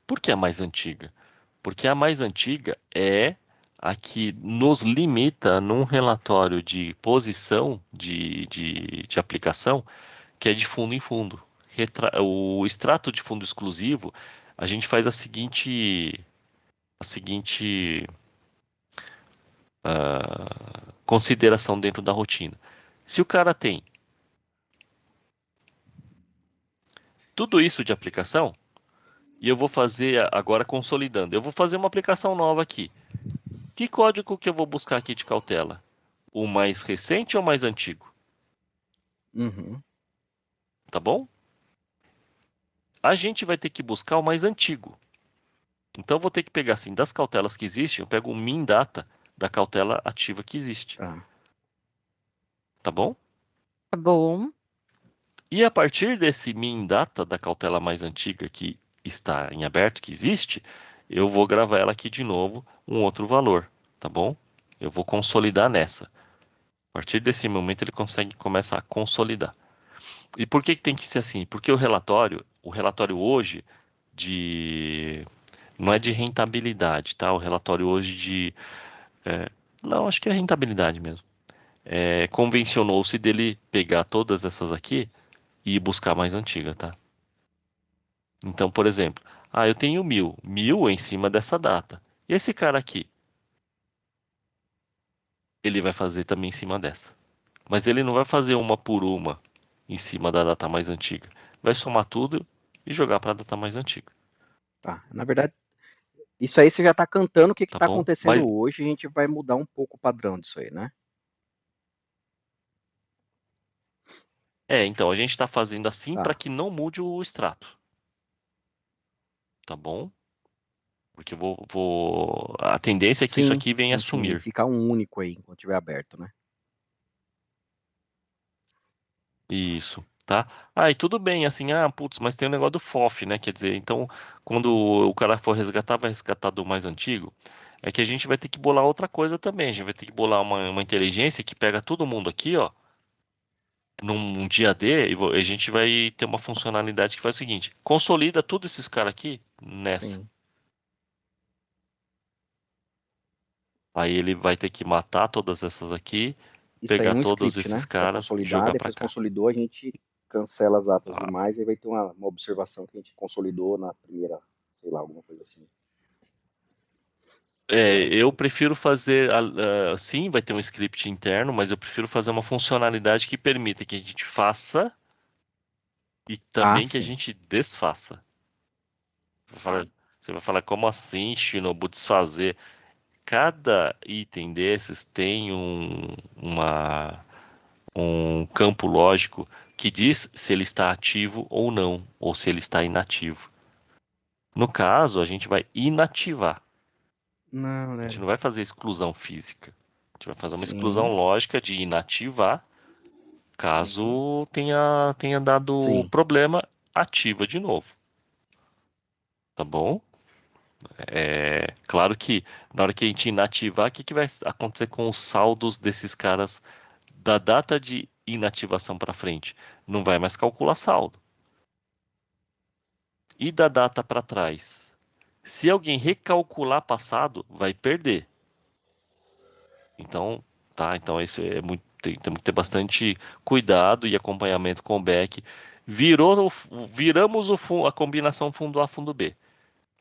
Por que a mais antiga? Porque a mais antiga é a que nos limita num relatório de posição de aplicação que é de fundo em fundo. O extrato de fundo exclusivo, a gente faz a seguinte consideração dentro da rotina. Se o cara tem tudo isso de aplicação, e eu vou fazer agora consolidando, eu vou fazer uma aplicação nova aqui. Que código que eu vou buscar aqui de cautela? O mais recente ou o mais antigo? Uhum. Tá bom? A gente vai ter que buscar o mais antigo. Então eu vou ter que pegar assim, das cautelas que existem, eu pego o min data da cautela ativa que existe. Tá. Tá bom? Tá bom. E a partir desse min data da cautela mais antiga que está em aberto, que existe, eu vou gravar ela aqui de novo, um outro valor, tá bom? Eu vou consolidar nessa. A partir desse momento ele consegue começar a consolidar. E por que que tem que ser assim? Porque o relatório hoje de não é de rentabilidade, tá? O relatório hoje não, acho que é rentabilidade mesmo. Convencionou-se dele pegar todas essas aqui e buscar a mais antiga, tá? Então, por exemplo, eu tenho 1.000 em cima dessa data. E esse cara aqui, ele vai fazer também em cima dessa. Mas ele não vai fazer uma por uma em cima da data mais antiga. Vai somar tudo e jogar para a data mais antiga, Tá. Na verdade, isso aí você já está cantando o que tá está bom? acontecendo Mas hoje, a gente vai mudar um pouco o padrão disso aí, né? então a gente está fazendo assim para Tá. que não mude o extrato, tá bom? Porque a tendência é que isso Sim, aqui venha a sim, sim. E sumir. ficar um único aí enquanto estiver aberto, né? Isso, tá? Ah, e tudo bem, assim, putz, mas tem o negócio do FOF, né? Quer dizer, então, quando o cara for resgatar, vai resgatar do mais antigo. É que a gente vai ter que bolar outra coisa também. A gente vai ter que bolar uma inteligência que pega todo mundo aqui, ó, num dia D, a gente vai ter uma funcionalidade que faz o seguinte: consolida todos esses caras aqui nessa. Sim. Aí ele vai ter que matar todas essas aqui, Isso aí pegar num todos script, esses né? Vai caras e consolidar, jogar pra depois cá. consolidou, a gente cancela as datas Tá? demais e vai ter uma observação que a gente consolidou na primeira, sei lá, alguma coisa assim. Eu prefiro fazer, sim, vai ter um script interno, mas eu prefiro fazer uma funcionalidade que permita que a gente faça e Ah, também que a sim. gente desfaça. Você vai falar, como assim, Shinobu, desfazer? Cada item desses tem um campo lógico que diz se ele está ativo ou não, ou se ele está inativo. No caso, a gente vai inativar. Não, A gente né? não vai fazer exclusão física. A gente vai fazer uma exclusão Sim. lógica de inativar. Caso tenha dado Sim. problema, ativa de novo. Tá bom? Claro que na hora que a gente inativar, o que vai acontecer com os saldos desses caras da data de inativação para frente? Não vai mais calcular saldo. E da data para trás? Se alguém recalcular passado, vai perder. Então, tá? Então isso é muito, temos que ter bastante cuidado e acompanhamento com o back. Viramos a combinação fundo A, fundo B.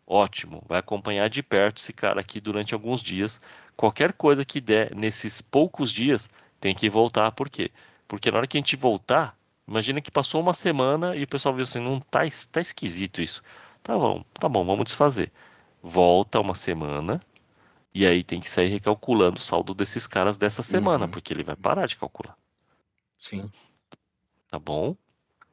Ótimo, vai acompanhar de perto esse cara aqui durante alguns dias. Qualquer coisa que der nesses poucos dias tem que voltar. Por quê? Porque na hora que a gente voltar, imagina que passou uma semana e o pessoal viu assim, não tá esquisito isso. Tá bom, vamos desfazer. Volta uma semana e aí tem que sair recalculando o saldo desses caras dessa semana, Uhum. porque ele vai parar de calcular, Sim. tá bom?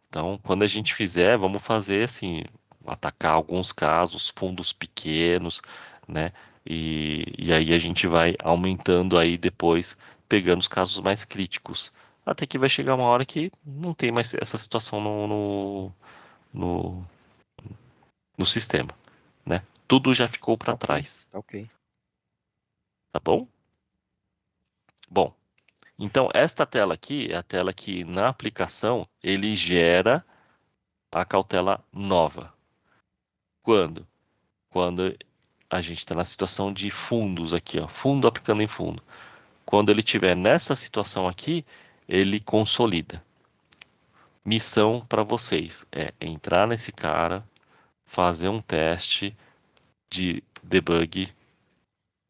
Então, quando a gente fizer, vamos fazer assim, atacar alguns casos, fundos pequenos, né? E aí a gente vai aumentando aí depois, pegando os casos mais críticos. Até que vai chegar uma hora que não tem mais essa situação no, no sistema, né? Tudo já ficou Tá para ok. trás, Tá ok. tá bom? Bom, então esta tela aqui é a tela que na aplicação ele gera a cautela nova. Quando? Quando a gente está na situação de fundos aqui, ó, fundo aplicando em fundo. Quando ele estiver nessa situação aqui, ele consolida. Missão para vocês é entrar nesse cara, fazer um teste de debug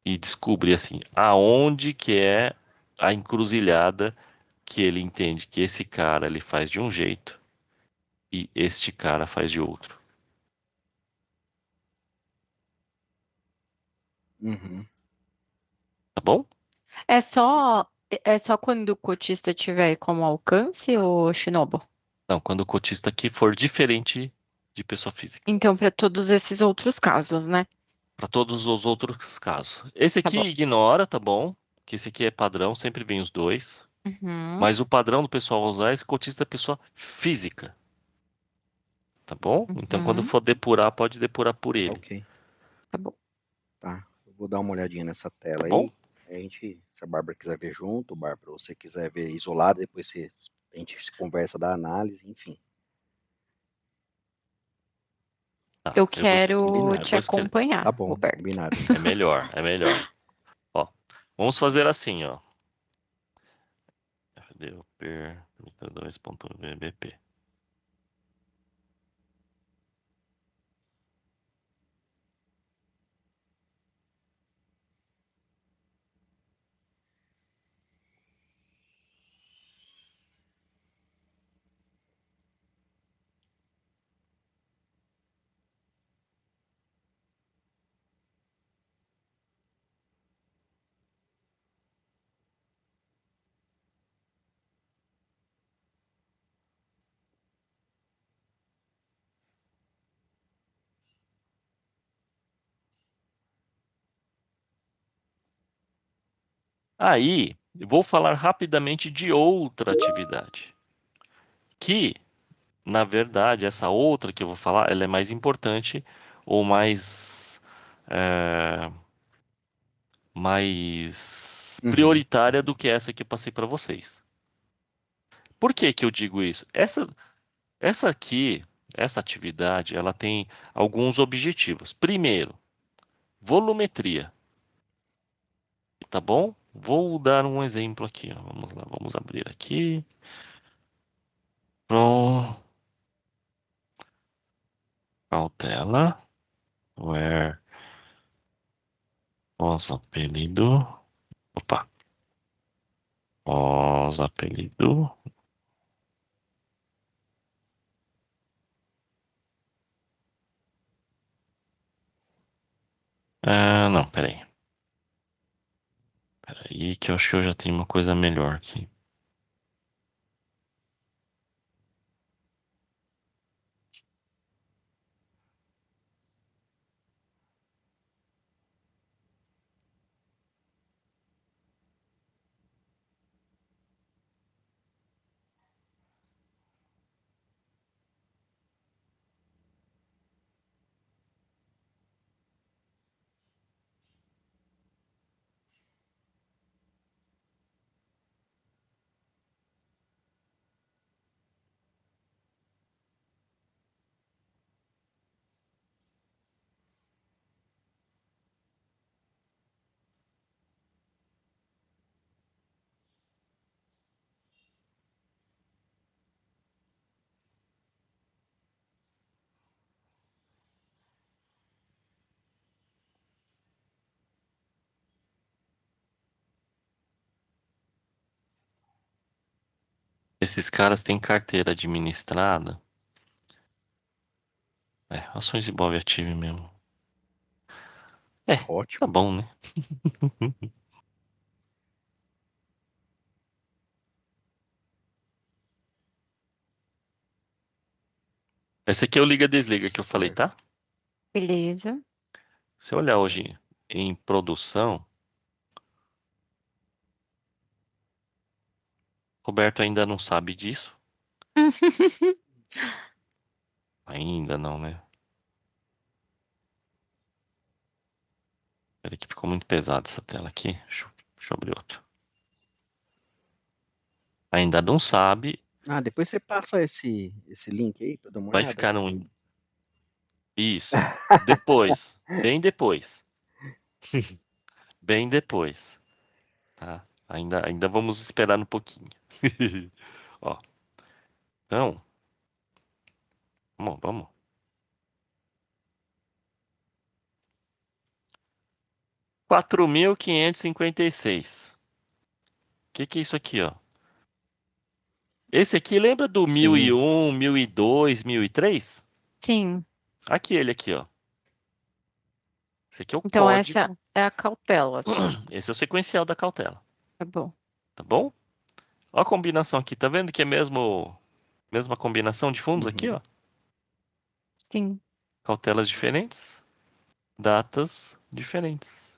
e descobrir assim aonde que é a encruzilhada que ele entende que esse cara ele faz de um jeito e este cara faz de outro. Uhum. Tá bom? É só, é só quando o cotista tiver como alcance, o Shinobu? Não, quando o cotista aqui for diferente de pessoa física. Então, para todos esses outros casos, né? Para todos os outros casos. Esse Tá aqui bom. ignora, tá bom? Que esse aqui é padrão, sempre vem os dois. Uhum, Mas o padrão do pessoal usar é esse cotista é pessoa física, tá bom? Então quando uhum, for depurar, pode depurar por Tá ele, ok. tá bom. Tá. Eu vou dar uma olhadinha nessa tá tela bom? aí. Aí a gente, se a Bárbara quiser ver junto, Bárbara, ou você quiser ver isolado, depois a gente se conversa da análise, enfim. Tá, Eu quero Combinado. te Tá acompanhar, bom, Roberto. combinado. É melhor, é melhor. Ó, vamos fazer assim, ó. fdoper.2.bbp. Aí, eu vou falar rapidamente de outra atividade, que, na verdade, essa outra que eu vou falar, ela é mais importante ou é, mais Uhum. prioritária do que essa que eu passei para vocês. Por que que eu digo isso? Essa aqui, essa atividade, ela tem alguns objetivos. Primeiro, volumetria, tá bom? Vou dar um exemplo aqui, ó. Vamos lá, vamos abrir aqui. Pronto. Cautela. Where os apelido. Opa. Os apelido. Ah, não, peraí. Peraí, que eu acho que eu já tenho uma coisa melhor aqui. Esses caras têm carteira administrada. É, ações de Bov Ative mesmo. É, tá Ótimo. bom, né? Esse aqui é o liga-desliga que eu falei, Certo. tá? Beleza. Se eu olhar hoje em produção, Roberto ainda não sabe disso. Ainda não, né? Peraí que ficou muito pesado essa tela aqui. Deixa eu abrir outro. Ainda não sabe, Ah, depois você passa esse link aí para dar uma vai olhada. ficar no. Isso. Depois. Bem depois. Bem depois. Tá? Ainda vamos esperar um pouquinho. Ó, então, vamos. 4.556. Que é isso aqui, ó? Esse aqui lembra do mil e Sim. um, 1002, 1003? Sim. Aqui ele aqui, ó. Esse aqui é o Então essa código. é a cautela. Esse é o sequencial da cautela, Tá bom. tá bom? Ó a combinação aqui, tá vendo que é mesma combinação de fundos aqui, Uhum. ó? Sim. Cautelas diferentes, datas diferentes.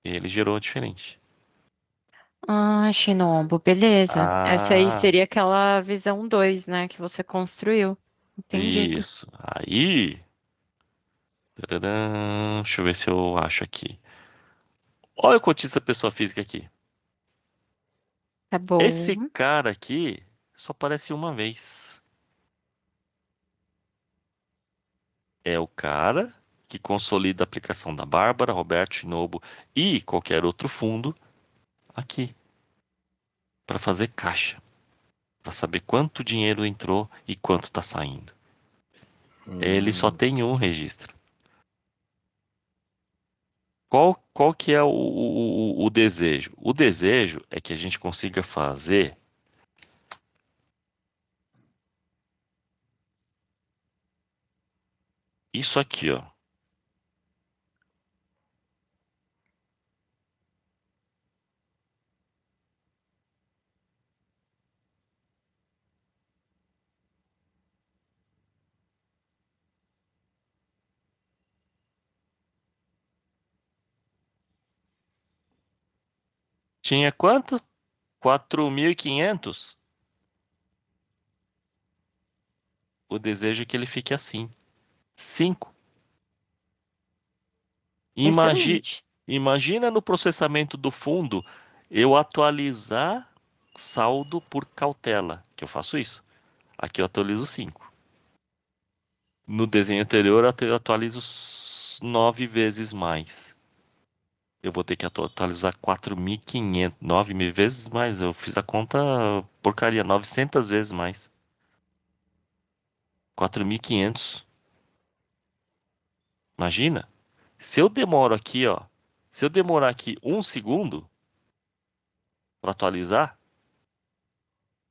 E ele gerou diferente. Ah, Shinobu, beleza. Essa aí Ah, seria aquela visão 2, né, que você construiu. Entendido. isso. Aí, tadadã, deixa eu ver se eu acho aqui. Olha o cotista pessoa física aqui. Tá Esse bom. cara aqui só aparece uma vez. É o cara que consolida a aplicação da Bárbara, Roberto Shinobu e qualquer outro fundo aqui para fazer caixa, para saber quanto dinheiro entrou e quanto está saindo. Ele só tem um Entendi. registro. Qual que é o desejo? O desejo é que a gente consiga fazer isso aqui, ó. Tinha quanto? 4.500? O desejo é que ele fique assim. 5. Excelente. Imagina no processamento do fundo eu atualizar saldo por cautela, que eu faço isso. Aqui eu atualizo 5. No desenho anterior eu atualizo 9 vezes mais. Eu vou ter que atualizar 4.500, 9 vezes mais. Eu fiz a conta porcaria, 900 vezes mais. 4.500. Imagina? Se eu demoro aqui, ó, se eu demorar aqui 1 segundo para atualizar,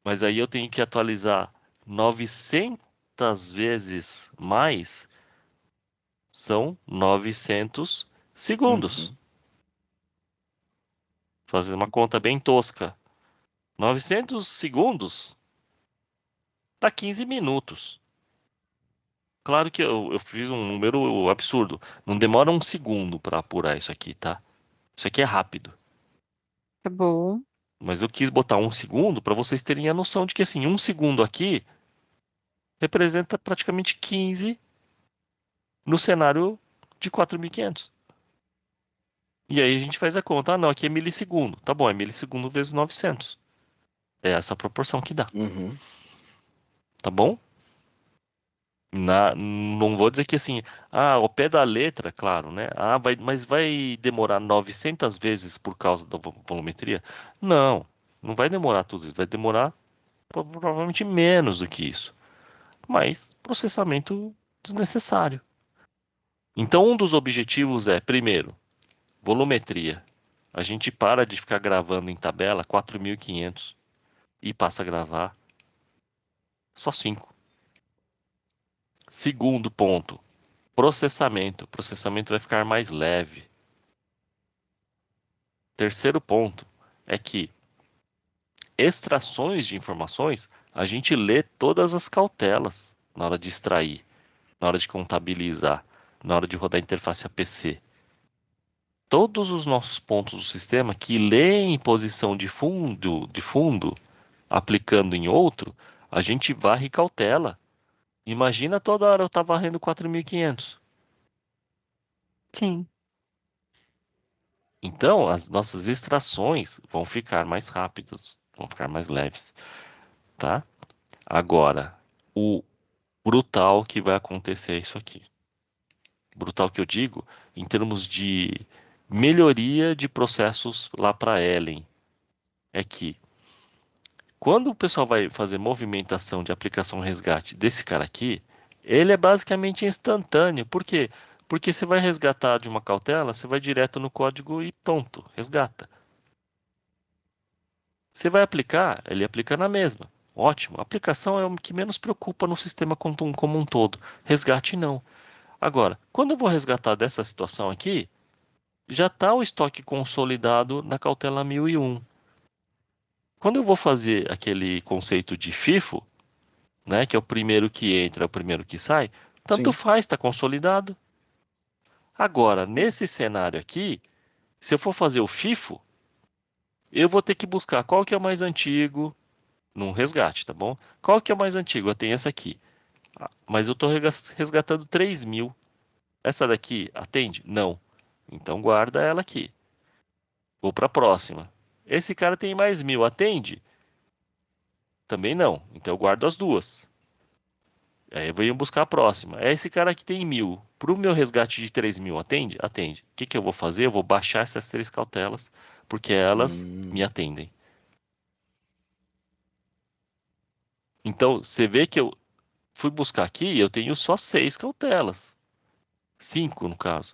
mas aí eu tenho que atualizar 900 vezes mais, são 900 segundos. Uhum. Fazendo uma conta bem tosca. 900 segundos dá 15 minutos. Claro que eu fiz um número absurdo. Não demora 1 segundo para apurar isso aqui, tá? Isso aqui é rápido. Tá bom. Mas eu quis botar 1 segundo para vocês terem a noção de que assim, 1 segundo aqui representa praticamente 15 no cenário de 4.500. E aí a gente faz a conta. Ah, não, aqui é milissegundo. Tá bom, é milissegundo vezes 900. É essa a proporção que dá. Uhum. Tá bom? Não vou dizer que assim, ao pé da letra, claro, né? Mas vai demorar 900 vezes por causa da volumetria? Não, não vai demorar tudo isso. Vai demorar provavelmente menos do que isso. Mas processamento desnecessário. Então, um dos objetivos é, primeiro, volumetria. A gente para de ficar gravando em tabela 4.500 e passa a gravar só 5. Segundo ponto, processamento. O processamento vai ficar mais leve. Terceiro ponto é que extrações de informações, a gente lê todas as cautelas na hora de extrair, na hora de contabilizar, na hora de rodar a interface APC. Todos os nossos pontos do sistema que lêem em posição de fundo, aplicando em outro, a gente varre cautela. Imagina toda hora eu estar varrendo 4.500. Sim. Então, as nossas extrações vão ficar mais rápidas, vão ficar mais leves, tá? Agora, o brutal que vai acontecer é isso aqui. Brutal que eu digo em termos de melhoria de processos lá para Ellen. É que quando o pessoal vai fazer movimentação de aplicação resgate desse cara aqui, ele é basicamente instantâneo. Por quê? Porque você vai resgatar de uma cautela, você vai direto no código e pronto, resgata. Você vai aplicar, ele aplica na mesma. Ótimo. A aplicação é o que menos preocupa no sistema como um todo. Resgate não. Agora, quando eu vou resgatar dessa situação aqui, já está o estoque consolidado na cautela 1001. Quando eu vou fazer aquele conceito de FIFO, né, que é o primeiro que entra, é o primeiro que sai, tanto Sim. faz, está consolidado. Agora, nesse cenário aqui, se eu for fazer o FIFO, eu vou ter que buscar qual que é o mais antigo num resgate, tá bom? Qual que é o mais antigo? Eu tenho essa aqui. Mas eu estou resgatando 3.000. Essa daqui atende? Não. Então guarda ela aqui. Vou para a próxima. Esse cara tem mais 1.000, atende? Também não. Então eu guardo as duas. Aí eu venho buscar a próxima. Esse cara aqui tem 1.000. Para o meu resgate de 3.000, atende? Atende. O que eu vou fazer? Eu vou baixar essas 3 cautelas, porque elas me Hum. atendem. Então, você vê que eu fui buscar aqui e eu tenho só 6 cautelas. 5, no caso.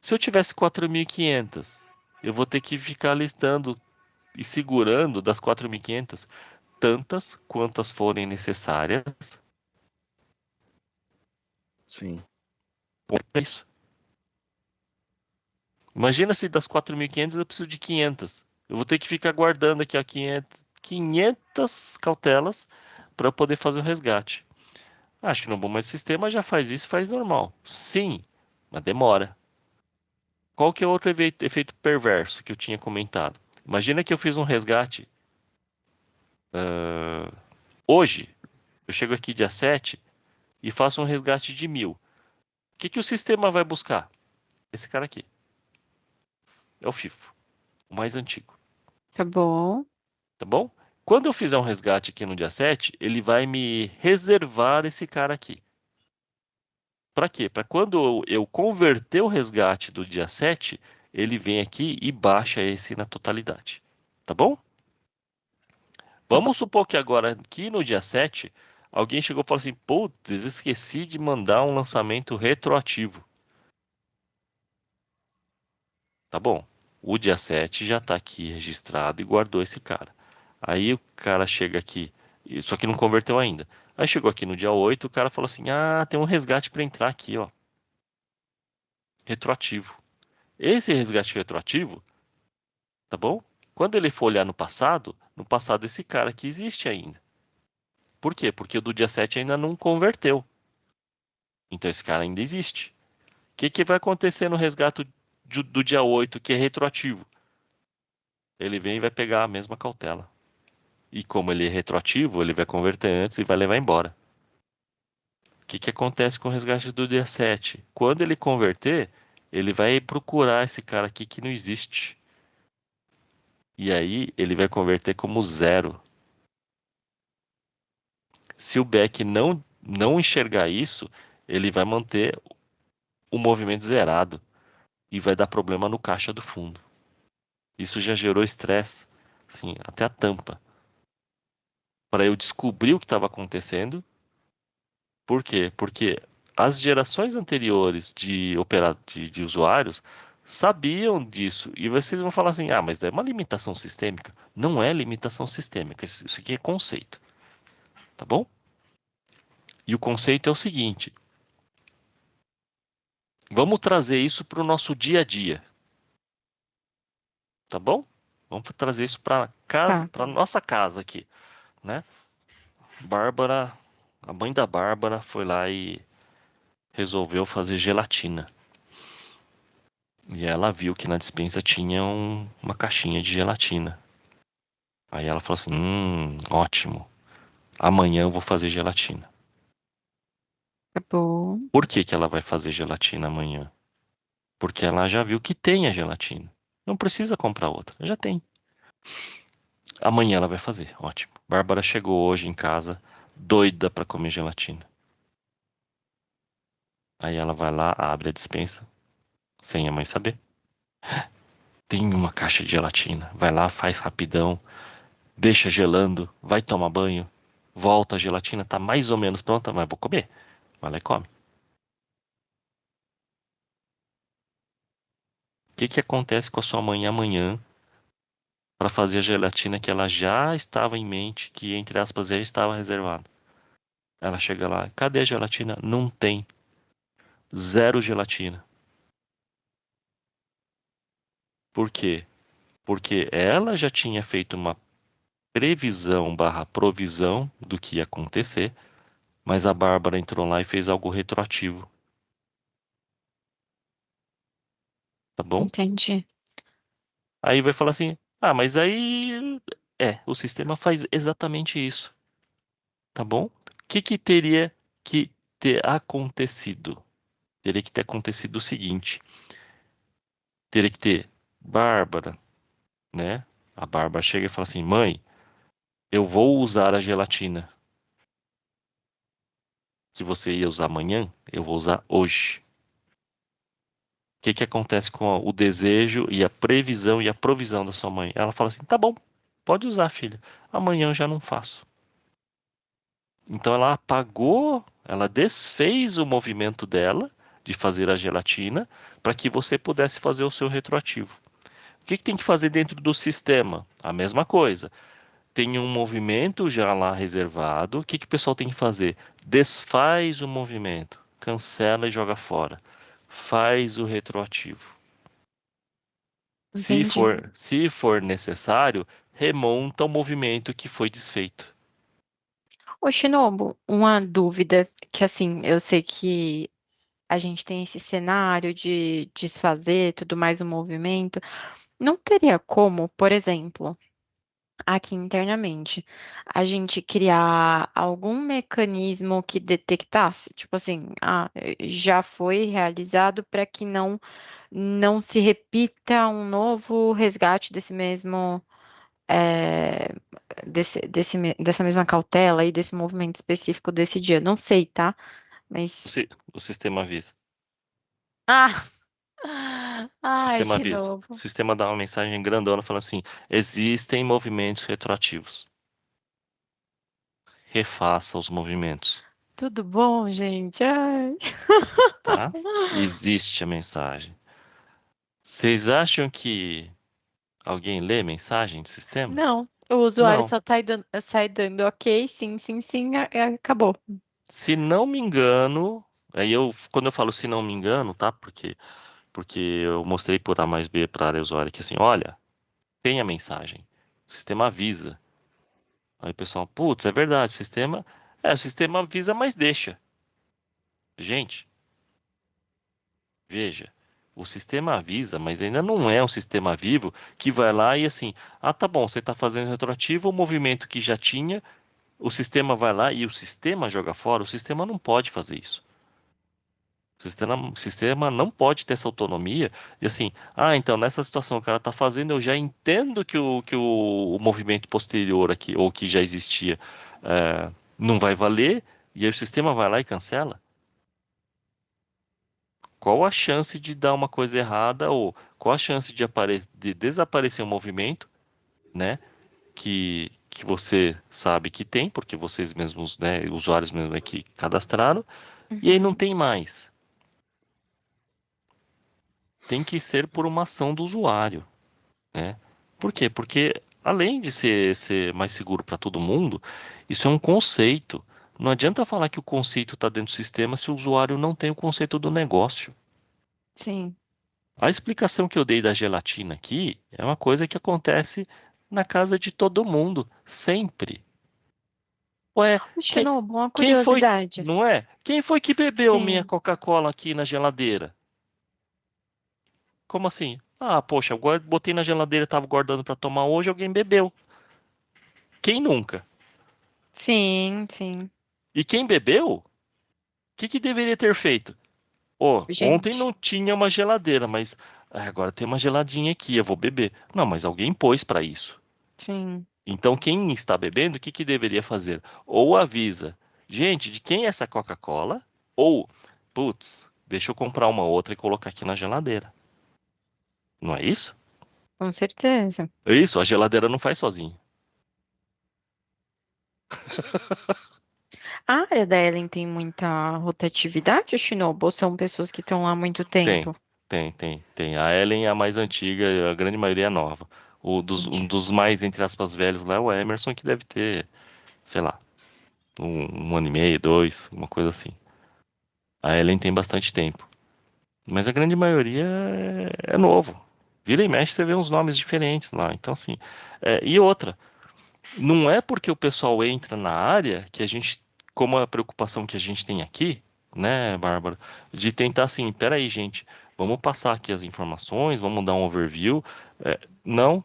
Se eu tivesse 4.500, eu vou ter que ficar listando e segurando das 4.500 tantas quantas forem necessárias Sim. para isso. Imagina se das 4.500 eu preciso de 500. Eu vou ter que ficar guardando aqui ó, 500 cautelas para poder fazer o resgate. Acho que no Bom Mais Sistema já faz isso, faz normal. Sim, mas demora. Qual que é outro efeito perverso que eu tinha comentado? Imagina que eu fiz um resgate hoje. Eu chego aqui dia 7 e faço um resgate de 1.000. O que o sistema vai buscar? Esse cara aqui. É o FIFO, o mais antigo. Tá bom. Tá bom? Quando eu fizer um resgate aqui no dia 7, ele vai me reservar esse cara aqui. Para quê? Para quando eu converter o resgate do dia 7, ele vem aqui e baixa esse na totalidade. Tá bom? Tá bom. Vamos supor que agora, aqui no dia 7, alguém chegou e falou assim: putz, esqueci de mandar um lançamento retroativo. Tá bom. O dia 7 já está aqui registrado e guardou esse cara. Aí o cara chega aqui, só que não converteu ainda. Aí chegou aqui no dia 8, o cara falou assim: ah, tem um resgate para entrar aqui, ó. Retroativo. Esse resgate retroativo, tá bom? Quando ele for olhar no passado esse cara aqui existe ainda. Por quê? Porque o do dia 7 ainda não converteu. Então esse cara ainda existe. O que vai acontecer no resgate do dia 8, que é retroativo? Ele vem e vai pegar a mesma cautela. E como ele é retroativo, ele vai converter antes e vai levar embora. O que acontece com o resgate do dia 7? Quando ele converter, ele vai procurar esse cara aqui que não existe. E aí ele vai converter como 0. Se o back não enxergar isso, ele vai manter o movimento zerado e vai dar problema no caixa do fundo. Isso já gerou estresse, assim, até a tampa. Para eu descobrir o que estava acontecendo. Por quê? Porque as gerações anteriores de usuários sabiam disso. E vocês vão falar assim: ah, mas é uma limitação sistêmica. Não é limitação sistêmica. Isso aqui é conceito. Tá bom? E o conceito é o seguinte: vamos trazer isso para o nosso dia a dia. Tá bom? Vamos trazer isso para casa, Tá. para nossa casa aqui, né? Bárbara, a mãe da Bárbara foi lá e resolveu fazer gelatina. E ela viu que na despensa tinha uma caixinha de gelatina. Aí ela falou assim: ótimo. Amanhã eu vou fazer gelatina. Tá bom. Por que ela vai fazer gelatina amanhã? Porque ela já viu que tem a gelatina. Não precisa comprar outra, já tem. Amanhã ela vai fazer, ótimo. Bárbara chegou hoje em casa, doida para comer gelatina. Aí ela vai lá, abre a despensa, sem a mãe saber. Tem uma caixa de gelatina. Vai lá, faz rapidão, deixa gelando, vai tomar banho, volta, a gelatina tá mais ou menos pronta, mas vou comer. Vai lá e come. O que acontece com a sua mãe amanhã para fazer a gelatina que ela já estava em mente, que entre aspas já estava reservada? Ela chega lá, cadê a gelatina? Não tem. 0 gelatina. Por quê? Porque ela já tinha feito uma previsão barra provisão do que ia acontecer, mas a Bárbara entrou lá e fez algo retroativo. Tá bom? Entendi. Aí vai falar assim: ah, mas aí o sistema faz exatamente isso. Tá bom? O que teria que ter acontecido? Teria que ter acontecido o seguinte: teria que ter Bárbara, né? A Bárbara chega e fala assim: mãe, eu vou usar a gelatina que você ia usar amanhã, eu vou usar hoje. O que acontece com o desejo e a previsão e a provisão da sua mãe? Ela fala assim: tá bom, pode usar, filha. Amanhã eu já não faço. Então ela apagou, ela desfez o movimento dela de fazer a gelatina para que você pudesse fazer o seu retroativo. O que tem que fazer dentro do sistema? A mesma coisa. Tem um movimento já lá reservado. O que o pessoal tem que fazer? Desfaz o movimento, cancela e joga fora. Faz o retroativo. Entendi. Se for necessário, remonta o movimento que foi desfeito. Ô, Shinobu, uma dúvida que assim, eu sei que a gente tem esse cenário de desfazer tudo mais o movimento, Não teria como, por exemplo, aqui internamente, a gente criar algum mecanismo que detectasse, tipo assim, já foi realizado para que não se repita um novo resgate desse mesmo é, dessa mesma cautela e desse movimento específico desse dia. Não sei, tá? Mas O sistema avisa. ah, O ai, sistema de avisa. O novo. sistema dá uma mensagem grandona falando assim: existem movimentos retroativos. Refaça os movimentos, Tudo bom, gente? Ai. tá? Existe a mensagem. Vocês acham que alguém lê mensagem do sistema? Não, o usuário Não. só sai dando ok, sim, sim, sim, acabou. Se não me engano, quando eu falo se não me engano, tá? Porque eu mostrei por A mais B para a área usuária que assim, olha, tem a mensagem. O sistema avisa. Aí o pessoal, putz, é verdade, o sistema avisa, mas deixa. Gente, veja, o sistema avisa, mas ainda não é um sistema vivo que vai lá e assim, tá bom, você está fazendo retroativo, o movimento que já tinha, o sistema vai lá e o sistema joga fora. O sistema não pode fazer isso. O sistema não pode ter essa autonomia de assim, então nessa situação que ela está fazendo, eu já entendo que o movimento posterior aqui, ou que já existia, não vai valer, e aí o sistema vai lá e cancela. Qual a chance de dar uma coisa errada, ou qual a chance de desaparecer um movimento, né? Que você sabe que tem, porque vocês mesmos, né, usuários mesmos aqui cadastraram, e aí não Uhum. tem mais. Tem que ser por uma ação do usuário, né? Por quê? Porque além de ser mais seguro para todo mundo, isso é um conceito. Não adianta falar que o conceito está dentro do sistema se o usuário não tem o conceito do negócio. Sim. A explicação que eu dei da gelatina aqui é uma coisa que acontece na casa de todo mundo, sempre. Ué, quem, Shinobu, uma quem foi, curiosidade. não é? Quem foi que bebeu minha Sim, Coca-Cola aqui na geladeira? Como assim? Poxa, botei na geladeira, estava guardando para tomar hoje, alguém bebeu. Quem nunca? sim, sim. E quem bebeu, o que deveria ter feito? Ontem Gente, não tinha uma geladeira, mas agora tem uma geladinha aqui, eu vou beber. Não, mas alguém pôs para isso. sim. Então, quem está bebendo, o que deveria fazer? Ou avisa, gente, de quem é essa Coca-Cola? Ou, putz, deixa eu comprar uma outra e colocar aqui na geladeira. Não é isso? Com certeza. É isso, a geladeira não faz sozinha. A área da Ellen tem muita rotatividade, Shinobu? Ou são pessoas que estão lá há muito Tem, tempo? tem. A Ellen é a mais antiga, a grande maioria é nova. Um Entendi. dos mais, entre aspas, velhos lá é o Emerson, que deve ter, sei lá, um ano e meio, dois, uma coisa assim. A Ellen tem bastante tempo. Mas a grande maioria é novo. Vira e mexe, você vê uns nomes diferentes lá. Então, assim. E outra, não é porque o pessoal entra na área que a gente, como a preocupação que a gente tem aqui, né, Bárbara, de tentar assim, peraí, gente, vamos passar aqui as informações, vamos dar um overview. Não,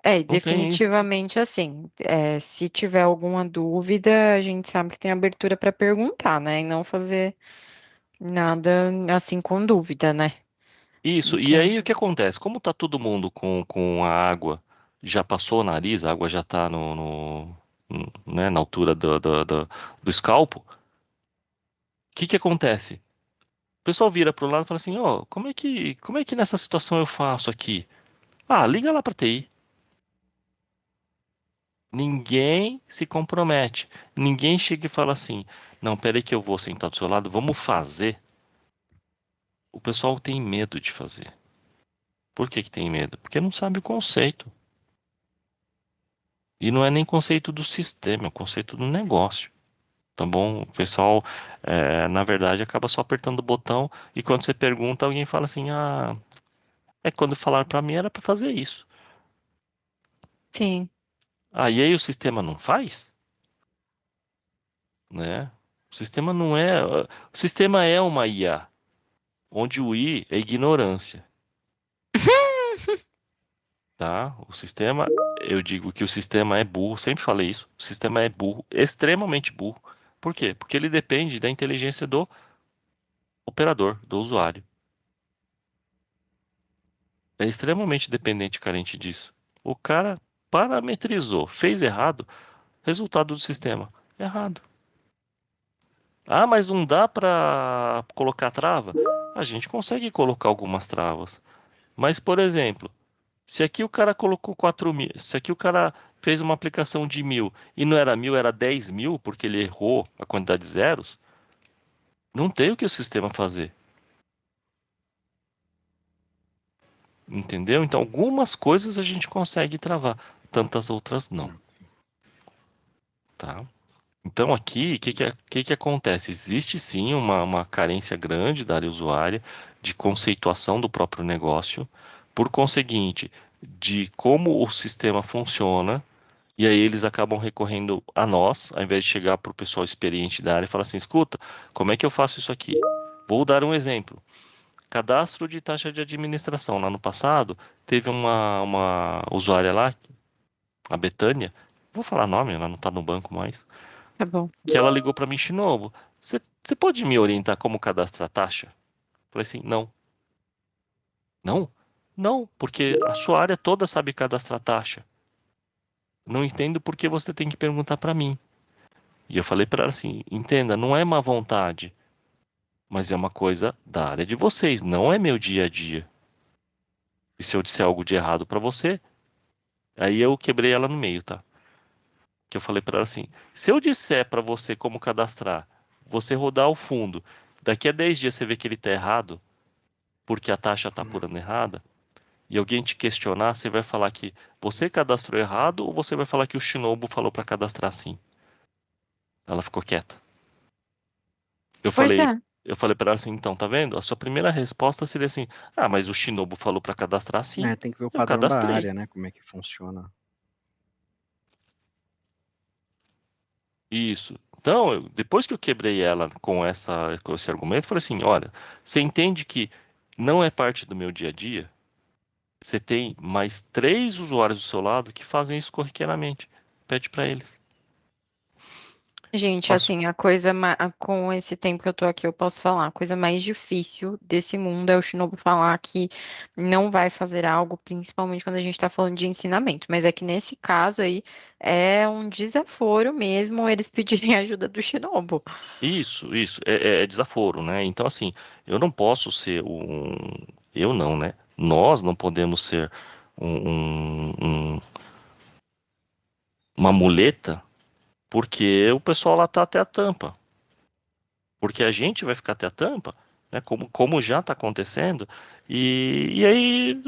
E não tem. definitivamente assim, se tiver alguma dúvida, a gente sabe que tem abertura para perguntar, né? E não fazer nada assim com dúvida, né? Isso, e Então, aí o que acontece? Como tá todo mundo com a água, já passou o nariz, a água já tá né, na altura do escalpo, o que acontece? O pessoal vira pro lado e fala assim, como é que nessa situação eu faço aqui? Liga lá pra TI. Ninguém se compromete. Ninguém chega e fala assim, não, peraí que eu vou sentar do seu lado, vamos fazer. O pessoal tem medo de fazer. Por que que tem medo? Porque não sabe o conceito. E não é nem conceito do sistema, é o conceito do negócio. Tá bom? O pessoal, na verdade, acaba só apertando o botão e quando você pergunta, alguém fala assim: quando falaram pra mim era pra fazer isso. sim. E aí o sistema não faz, né? O sistema não é. O sistema é uma IA, onde o I é ignorância. tá? O sistema, eu digo que o sistema é burro, sempre falei isso. O sistema é burro, extremamente burro. Por quê? Porque ele depende da inteligência do operador, do usuário. É extremamente dependente e carente disso. O cara parametrizou, fez errado, resultado do sistema, errado. Ah, mas não dá para colocar trava? A gente consegue colocar algumas travas. Mas, por exemplo, se aqui o cara colocou 4.000, se aqui o cara fez uma aplicação de 1.000 e não era 1.000, era 10.000, porque ele errou a quantidade de zeros, não tem o que o sistema fazer. Entendeu? Então, algumas coisas a gente consegue travar, tantas outras não, tá? Então, aqui, o que acontece? Existe sim uma carência grande da área usuária de conceituação do próprio negócio, por conseguinte, de como o sistema funciona, e aí eles acabam recorrendo a nós, ao invés de chegar para o pessoal experiente da área e falar assim: escuta, como é que eu faço isso aqui? Vou dar um exemplo. Cadastro de taxa de administração. Lá no passado, teve uma usuária lá, a Betânia, vou falar nome, ela não está no banco mais, Tá bom. que ela ligou para mim de novo. Você pode me orientar como cadastrar taxa? Falei assim, não. Não? Não, porque a sua área toda sabe cadastrar taxa. Não entendo por que você tem que perguntar para mim. E eu falei para ela assim, entenda, não é má vontade, mas é uma coisa da área de vocês, não é meu dia a dia. E se eu disser algo de errado para você, aí eu quebrei ela no meio, tá? Que eu falei para ela assim, se eu disser para você como cadastrar, você rodar o fundo, daqui a 10 dias você vê que ele tá errado, porque a taxa está por ano errada, e alguém te questionar, você vai falar que você cadastrou errado ou você vai falar que o Shinobu falou para cadastrar assim? Ela ficou quieta. Eu Pois falei, é. eu falei para ela assim, então, tá vendo? A sua primeira resposta seria assim: "Ah, mas o Shinobu falou para cadastrar assim, É, tem que ver o eu padrão da cadastrei". área, né? Como é que funciona. Isso. Então, depois que eu quebrei ela com esse argumento, eu falei assim: olha, você entende que não é parte do meu dia a dia? Você tem mais 3 usuários do seu lado que fazem isso corriqueiramente. Pede para eles. Gente, Faço assim, com esse tempo que eu tô aqui, eu posso falar, a coisa mais difícil desse mundo é o Shinobu falar que não vai fazer algo, principalmente quando a gente tá falando de ensinamento. Mas é que nesse caso aí é um desaforo mesmo eles pedirem ajuda do Shinobu. isso. É desaforo, né? Então, assim, eu não posso ser um. Eu não, né? Nós não podemos ser uma muleta, porque o pessoal lá tá até a tampa. Porque a gente vai ficar até a tampa, né? Como já está acontecendo, e aí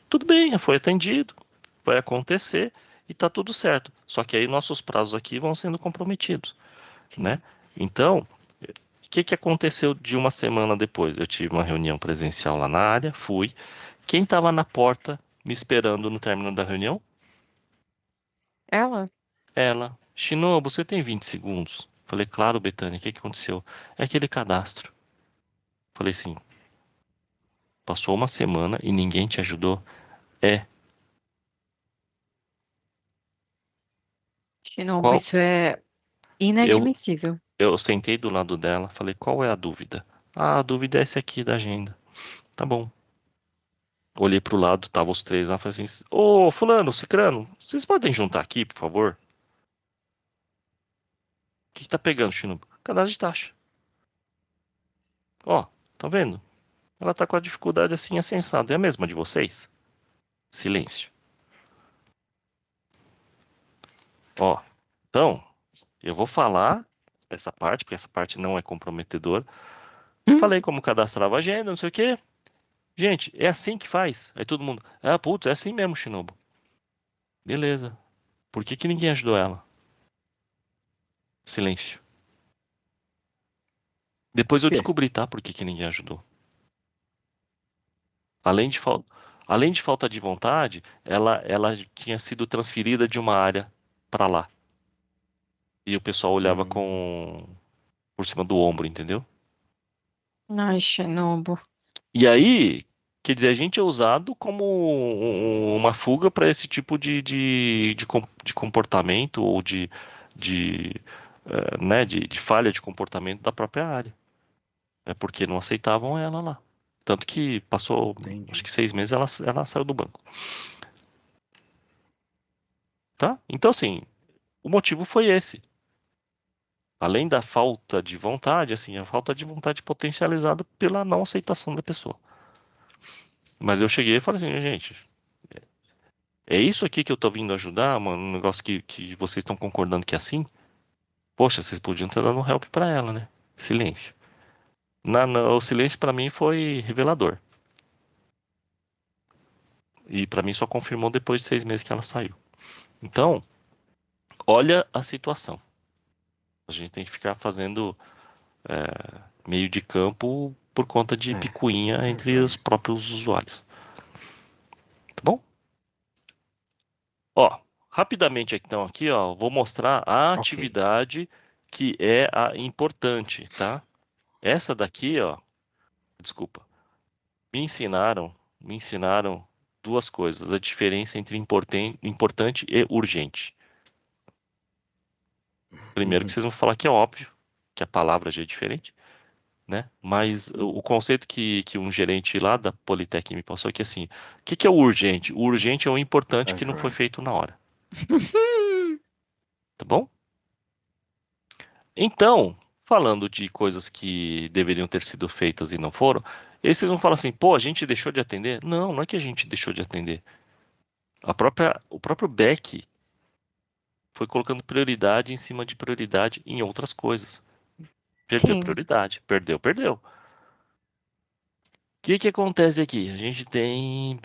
tudo bem, foi atendido, vai acontecer e tá tudo certo. Só que aí nossos prazos aqui vão sendo comprometidos, né? Sim. Então, o que que aconteceu de uma semana depois? Eu tive uma reunião presencial lá na área, fui. Quem estava na porta me esperando no término da reunião? Ela? Ela. Shinobu, você tem 20 segundos? Falei, claro, Betânia, o que que aconteceu? É aquele cadastro. Falei assim, passou uma semana e ninguém te ajudou? É. Shinobu, Qual? isso é Eu, inadmissível. eu sentei do lado dela, falei, qual é a dúvida? Ah, a dúvida é essa aqui da agenda. Tá bom. Olhei pro lado, tava os três lá, falei assim, ô, fulano, cicrano, vocês podem juntar aqui, por favor? O que que tá pegando, Shinobu? Cadastro de taxa. Ó, tá vendo? Ela tá com a dificuldade assim, assensada. É a mesma de vocês? Silêncio. Ó, então, eu vou falar essa parte, porque essa parte não é comprometedora. Hum? Falei como cadastrava a agenda, não sei o quê. Gente, é assim que faz. Aí todo mundo, ah, putz, é assim mesmo, Shinobu. Beleza. Por que que ninguém ajudou ela? Silêncio. Depois Por eu quê? descobri, tá? Por que que ninguém ajudou. Além de, fal... Além de falta de vontade, ela tinha sido transferida de uma área para lá. E o pessoal olhava Hum, com por cima do ombro, entendeu? Ai, Shinobu. E aí, Quer dizer, a gente é usado como uma fuga para esse tipo de comportamento ou de falha de comportamento da própria área. É porque não aceitavam ela lá. Tanto que passou, acho Entendi. que 6 meses, ela saiu do banco. Tá? Então, assim, o motivo foi esse. Além da falta de vontade, assim, a falta de vontade potencializada pela não aceitação da pessoa. Mas eu cheguei e falei assim, gente, é isso aqui que eu tô vindo ajudar, mano, um negócio que vocês estão concordando que é assim? Poxa, vocês podiam ter dado um help pra ela, né? Silêncio. O silêncio pra mim foi revelador. E pra mim só confirmou depois de 6 meses que ela saiu. Então, olha a situação. A gente tem que ficar fazendo meio de campo por conta de picuinha Tá entre joia. os próprios usuários. Tá bom? Ó, rapidamente então aqui, ó, vou mostrar a Ok. atividade que é a importante, tá? Essa daqui, ó, desculpa, me ensinaram duas coisas, a diferença entre importante e urgente. Primeiro que vocês vão falar que é óbvio, que a palavra já é diferente, né? Mas o conceito que um gerente lá da Politec me passou aqui assim, o que é o urgente? O urgente é o importante Tá que não foi joia. feito na hora, tá bom? Então, falando de coisas que deveriam ter sido feitas e não foram, esses vão falar assim, pô, a gente deixou de atender? Não, não é que a gente deixou de atender. O próprio Beck foi colocando prioridade em cima de prioridade em outras coisas. Perdeu Sim. prioridade, perdeu, perdeu. O que acontece aqui? A gente tem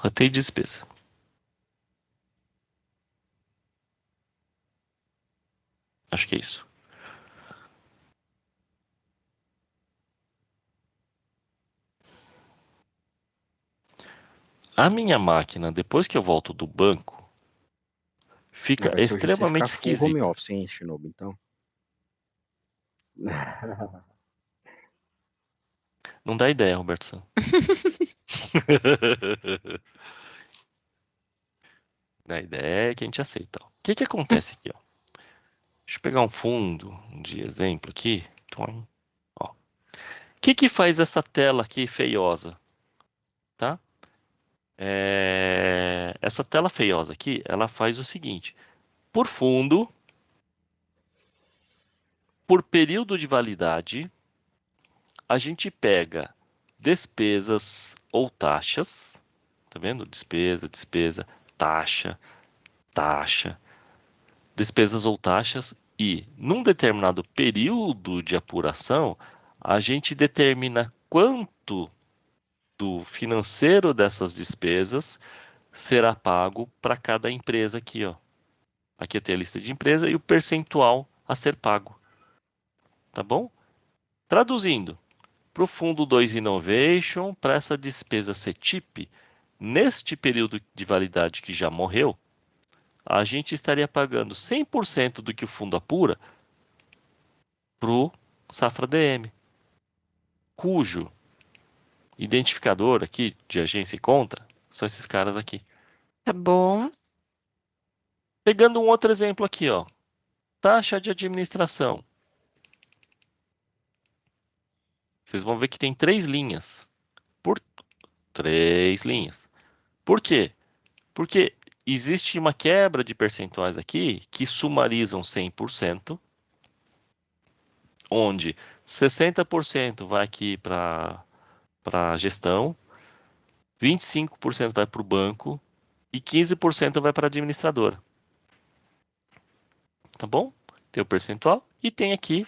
rateio de despesa. Acho que é isso. A minha máquina, depois que eu volto do banco, fica Vai ser o jeito de você extremamente ficar full home esquisita. office, hein, Shinobu, então. Não dá ideia, Roberto San. A ideia é que a gente aceita. O que acontece aqui, ó? Deixa eu pegar um fundo de exemplo aqui. Ó. O que faz essa tela aqui feiosa, tá? Essa tela feiosa aqui, ela faz o seguinte: por fundo, por período de validade, a gente pega despesas ou taxas, tá vendo? Despesa, despesa, taxa, taxa, despesas ou taxas, e num determinado período de apuração, a gente determina quanto do financeiro dessas despesas será pago para cada empresa aqui, ó. Aqui tem a lista de empresa e o percentual a ser pago, tá bom? Traduzindo, para o fundo 2 Innovation, para essa despesa CETIP, neste período de validade que já morreu, a gente estaria pagando 100% do que o fundo apura para o Safra DM, cujo identificador aqui de agência e conta são esses caras aqui. Tá bom. Pegando um outro exemplo aqui, ó, taxa de administração. Vocês vão ver que tem 3 linhas. Por 3 linhas. Por quê? Porque existe uma quebra de percentuais aqui que sumarizam 100%, onde 60% vai aqui para a gestão, 25% vai para o banco e 15% vai para a administradora. Tá bom? Tem o percentual e tem aqui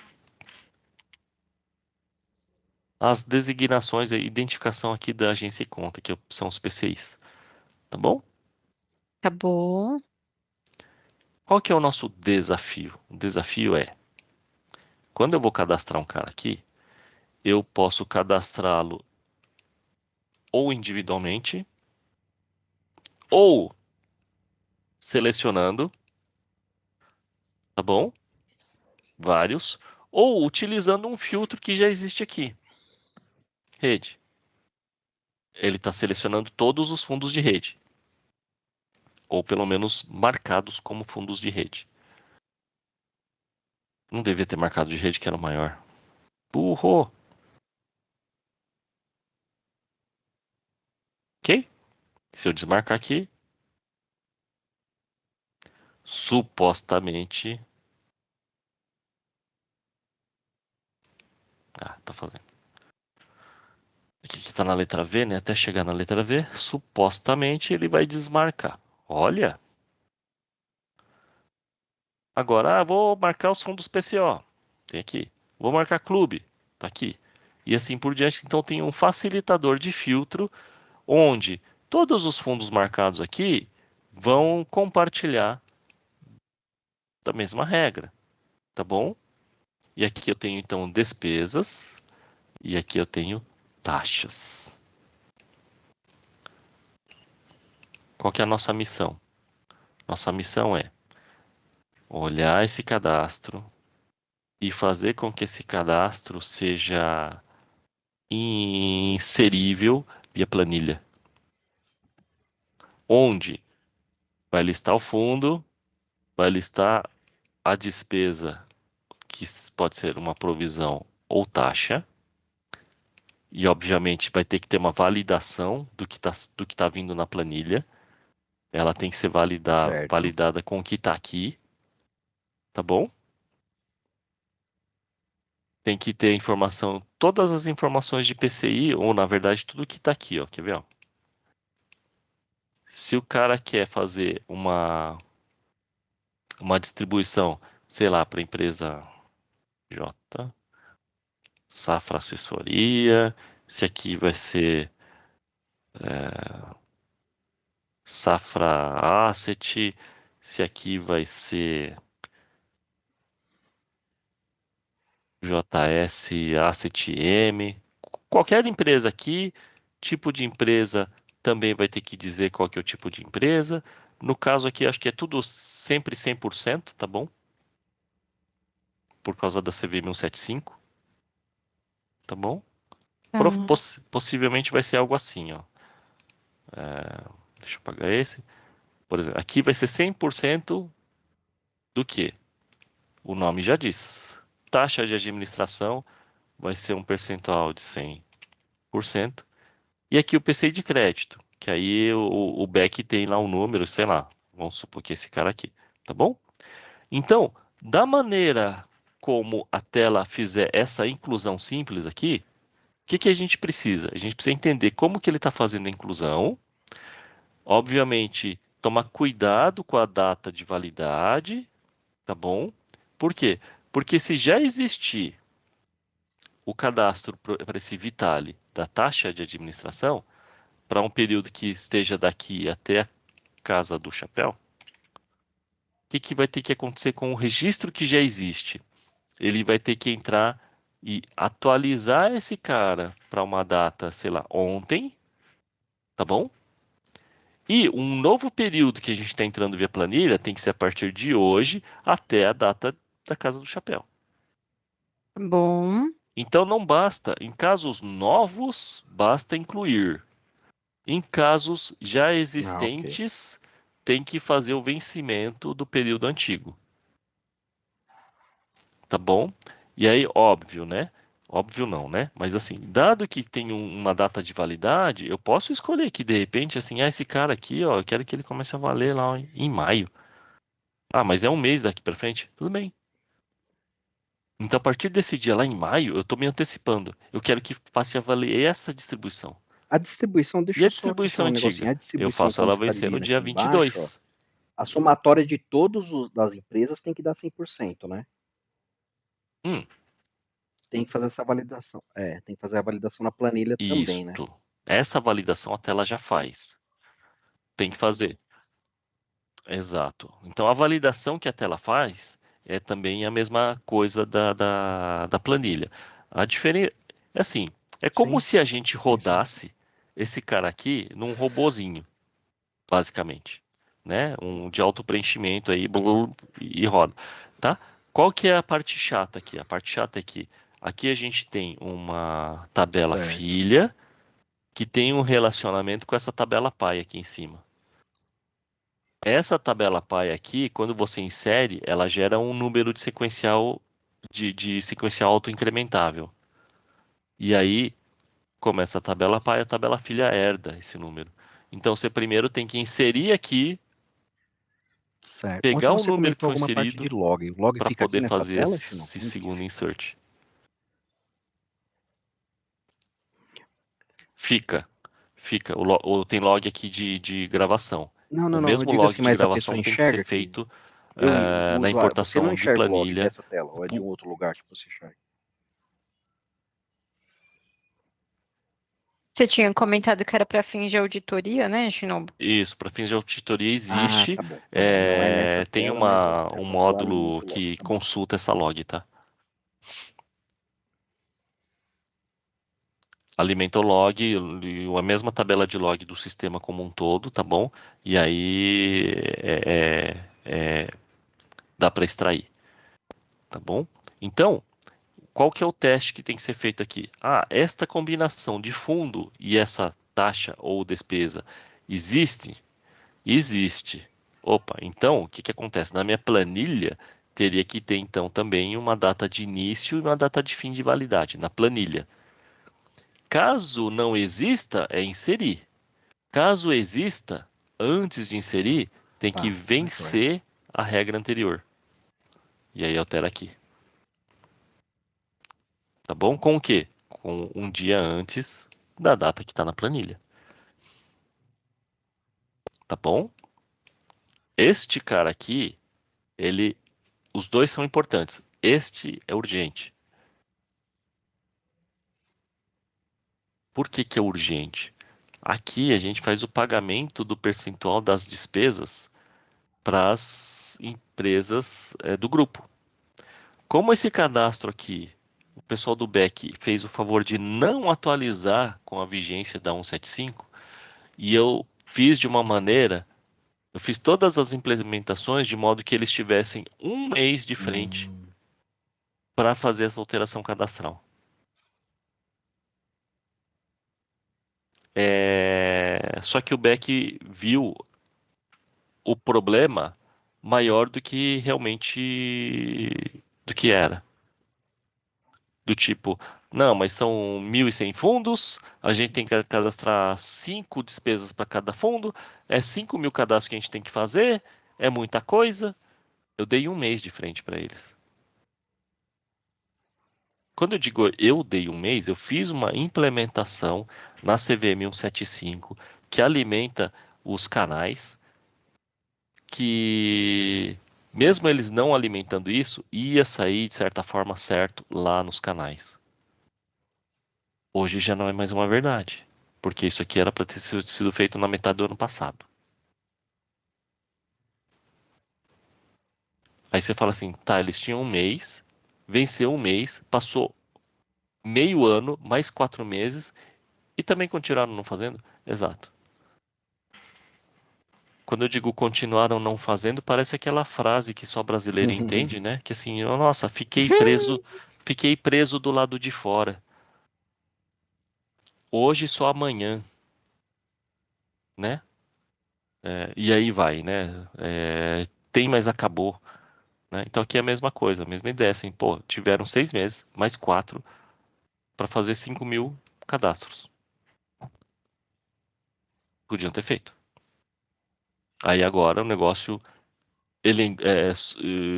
as designações, a identificação aqui da agência e conta, que são os PCIs. Tá bom? Tá bom. Qual que é o nosso desafio? O desafio é, quando eu vou cadastrar um cara aqui, eu posso cadastrá-lo ou individualmente, ou selecionando, tá bom? Vários, ou utilizando um filtro que já existe aqui. Rede. ele está selecionando todos os fundos de rede. Ou pelo menos marcados como fundos de rede. Não devia ter marcado de rede que era o maior. Burro! Ok? Se eu desmarcar aqui, supostamente... tá fazendo. Aqui que tá na letra V, né? Até chegar na letra V, supostamente ele vai desmarcar. Olha! Agora, vou marcar os fundos PCO. Tem aqui. Vou marcar clube. Tá aqui. E assim por diante. Então tem um facilitador de filtro onde todos os fundos marcados aqui vão compartilhar da mesma regra, tá bom? E aqui eu tenho então despesas e aqui eu tenho taxas. Qual que é a nossa missão? Nossa missão é olhar esse cadastro e fazer com que esse cadastro seja inserível via planilha, onde vai listar o fundo, vai listar a despesa, que pode ser uma provisão ou taxa, e obviamente vai ter que ter uma validação do que tá vindo na planilha. Ela tem que ser Certo. validada com o que está aqui, tá bom? Tem que ter informação, todas as informações de PCI, ou na verdade tudo que está aqui, ó, quer ver? Ó? Se o cara quer fazer uma distribuição, sei lá, para a empresa J, Safra Assessoria, se aqui vai ser Safra Asset, se aqui vai ser JS Asset M, qualquer empresa aqui, tipo de empresa também vai ter que dizer qual que é o tipo de empresa. No caso aqui, acho que é tudo sempre 100%, tá bom? Por causa da CVM 175, tá bom? Tá. Possivelmente vai ser algo assim, ó. Deixa eu apagar esse. Por exemplo, aqui vai ser 100% do que? O nome já diz. Taxa de administração vai ser um percentual de 100%. E aqui o PCI de crédito, que aí o BEC tem lá um número, sei lá, vamos supor que é esse cara aqui, tá bom? Então, da maneira como a tela fizer essa inclusão simples aqui, o que a gente precisa? A gente precisa entender como que ele está fazendo a inclusão, obviamente, tomar cuidado com a data de validade, tá bom? Por quê? Porque se já existir o cadastro para esse Vitale da taxa de administração, para um período que esteja daqui até a casa do chapéu, o que vai ter que acontecer com o registro que já existe? Ele vai ter que entrar e atualizar esse cara para uma data, sei lá, ontem, tá bom? E um novo período que a gente está entrando via planilha tem que ser a partir de hoje até a data da casa do chapéu. Bom. Então não basta, em casos novos, basta incluir. Em casos já existentes, tem que fazer o vencimento do período antigo. Tá bom? E aí, óbvio, né? Óbvio não, né? Mas assim, dado que tem uma data de validade, eu posso escolher que de repente, assim, esse cara aqui, ó, eu quero que ele comece a valer lá em maio. Ah, mas é um mês daqui para frente? Tudo bem. Então, a partir desse dia lá em maio, eu estou me antecipando. Eu quero que passe a valer essa distribuição. A distribuição, deixa E a eu só distribuição questionar um negocinho. antiga? A Eu distribuição, faço como ela você está vencer no dividindo dia aqui embaixo, ó, 22. a somatória de todas as empresas tem que dar 100%, né? Hum, Tem que fazer essa validação. Tem que fazer a validação na planilha também, né? isto. Essa validação a tela já faz. Tem que fazer. Exato. Então, a validação que a tela faz é também a mesma coisa da planilha. A diferença é assim, é como Sim, se a gente sim. rodasse esse cara aqui num robozinho, basicamente, né? Um de auto-preenchimento aí, e roda, tá? Qual que é a parte chata aqui? A parte chata é que aqui a gente tem uma tabela Certo. filha que tem um relacionamento com essa tabela pai aqui em cima. Essa tabela pai aqui, quando você insere, ela gera um número de sequencial autoincrementável. E aí, como essa tabela pai, a tabela filha herda esse número. Então você primeiro tem que inserir aqui, Certo. Ontem pegar o você número que comentou foi alguma parte de inserido log. O log para fica aqui poder nessa fazer tela, Shino? esse Onde que segundo fica? insert. Fica. Tem log aqui de gravação. Não, O não, não. Eu mesmo digo log assim, de mas a pessoa gravação tem que ser enxerga aqui. feito Eu, o na usuário, você não importação de enxerga o log planilha. dessa tela, ou é de um outro lugar que você enxerga? Você tinha comentado que era para fins de auditoria, né, Shinobu? Isso, para fins de auditoria Ah, existe. tá bom, tá bom. Não é nessa Tem tela, mas um essa tela é em módulo outro log. que Tá bom. consulta essa log, tá? Alimenta o log, a mesma tabela de log do sistema como um todo, tá bom? E aí dá para extrair, tá bom? Então, qual que é o teste que tem que ser feito aqui? Ah, esta combinação de fundo e essa taxa ou despesa existe? Existe. Opa, então o que que acontece? Na minha planilha teria que ter então também uma data de início e uma data de fim de validade na planilha. Caso não exista, é inserir. Caso exista, antes de inserir, tem que Tá, tá joia. vencer a regra anterior. E aí altera aqui. Tá bom? Com o quê? Com um dia antes da data que está na planilha. Tá bom? Este cara aqui, os dois são importantes. Este é urgente. Por que que é urgente? Aqui a gente faz o pagamento do percentual das despesas para as empresas do grupo. Como esse cadastro aqui, o pessoal do BEC fez o favor de não atualizar com a vigência da 175, e eu fiz de uma maneira, eu fiz todas as implementações de modo que eles tivessem um mês de frente para fazer essa alteração cadastral. Só que o BEC viu o problema maior do que realmente do que era. Do tipo, não, mas são 1.100 fundos, a gente tem que cadastrar 5 despesas para cada fundo, é 5.000 cadastros que a gente tem que fazer, é muita coisa. Eu dei um mês de frente para eles. Quando eu digo eu dei um mês, eu fiz uma implementação na CVM 175 que alimenta os canais, que mesmo eles não alimentando isso, ia sair de certa forma certo lá nos canais. Hoje já não é mais uma verdade, porque isso aqui era para ter sido feito na metade do ano passado. Aí você fala assim, tá, eles tinham um mês, venceu um mês, passou meio ano, mais 4 meses, e também continuaram não fazendo? Exato. Quando eu digo continuaram não fazendo, parece aquela frase que só brasileiro entende, né? Que assim, nossa, fiquei preso do lado de fora. Hoje só amanhã, né? E aí vai, né? Tem, mas acabou. Né? Então aqui é a mesma coisa, a mesma ideia, assim, pô, tiveram 6 meses, mais 4, para fazer 5.000 cadastros. Podiam ter feito. Aí agora o negócio ele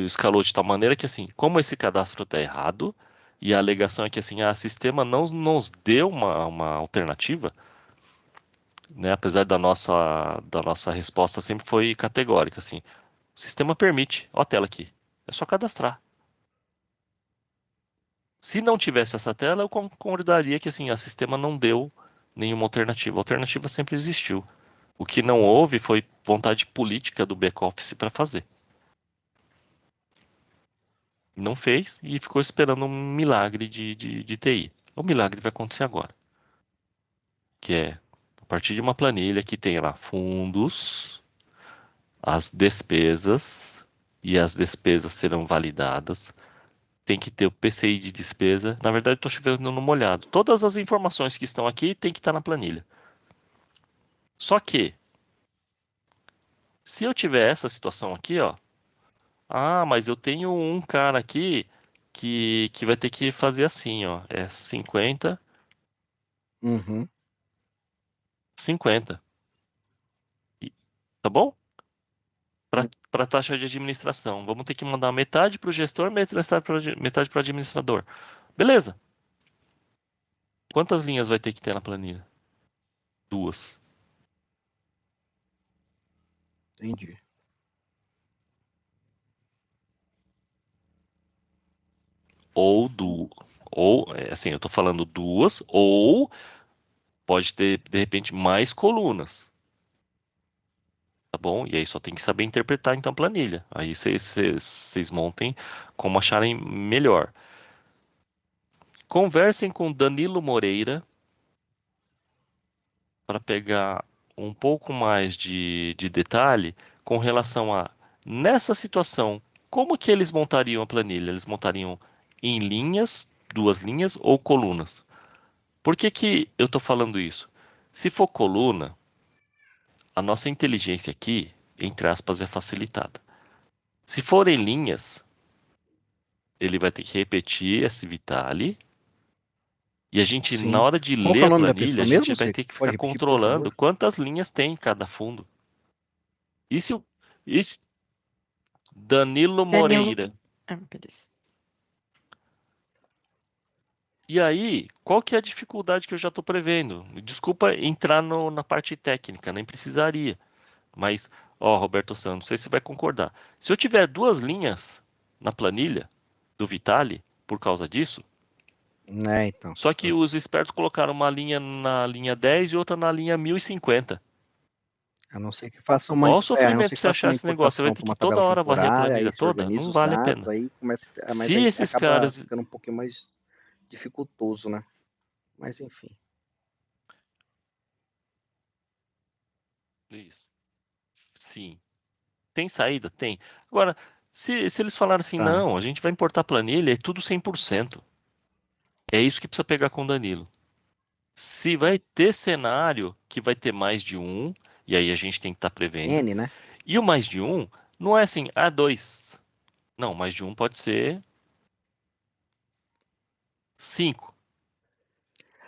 escalou de tal maneira que assim, como esse cadastro está errado e a alegação é que assim, o sistema não nos deu uma alternativa, né? Apesar da nossa resposta sempre foi categórica, assim, o sistema permite, ó a tela aqui, é só cadastrar. Se não tivesse essa tela, eu concordaria que assim, o sistema não deu nenhuma alternativa. A alternativa sempre existiu. O que não houve foi vontade política do back-office para fazer. Não fez e ficou esperando um milagre de TI. O milagre vai acontecer agora. Que é a partir de uma planilha que tem lá fundos, as despesas, e as despesas serão validadas. tem que ter o PCI de despesa. Na verdade, estou chovendo no molhado. Todas as informações que estão aqui tem que estar na planilha. Só que, se eu tiver essa situação aqui, ó, mas eu tenho um cara aqui que vai ter que fazer assim, ó, é 50, Uhum. 50. Tá bom? Hum. Para taxa de administração. Vamos ter que mandar metade para o gestor, metade para o administrador. Beleza. Quantas linhas vai ter que ter na planilha? 2. Entendi. Assim, eu tô falando 2, ou pode ter, de repente, mais colunas. Tá bom? E aí só tem que saber interpretar, então, a planilha. Aí vocês montem como acharem melhor. Conversem com Danilo Moreira para pegar um pouco mais de detalhe com relação a, nessa situação, como que eles montariam a planilha? Eles montariam em linhas, 2 linhas ou colunas? Por que que eu estou falando isso? Se for coluna, a nossa inteligência aqui, entre aspas, é facilitada. Se forem linhas, ele vai ter que repetir esse Vitali. E a gente, na Sim. hora de Qual que é ler o a nome da planilha, pessoa a gente mesmo? vai Você ter que pode ficar repetir, por controlando favor? quantas linhas tem em cada fundo. E se o Danilo Danilo. Moreira? Beleza. E aí, qual que é a dificuldade que eu já estou prevendo? Desculpa entrar na parte técnica, nem precisaria. Mas, ó, Roberto Santos, não sei se você vai concordar. Se eu tiver 2 linhas na planilha do Vitali, por causa disso, Né, então. só que os espertos colocaram uma linha na linha 10 e outra na linha 1050. A não ser que faça Olha o a não sofrimento ser pra que você faça achar uma esse negócio. Você vai importação ter para que uma toda tabela hora varrer a temporária, planilha aí se toda? organiza Não os vale a dados, pena. aí mas Se aí esses acaba caras. ficando um pouquinho mais dificultoso, né? Mas enfim. Isso. Sim. Tem saída? Tem. Agora, se eles falarem assim, Tá. não, a gente vai importar planilha, é tudo 100%. É isso que precisa pegar com o Danilo. Se vai ter cenário que vai ter mais de um, e aí a gente tem que estar prevendo. N, né? E o mais de um não é assim, 2. Não, mais de um pode ser 5.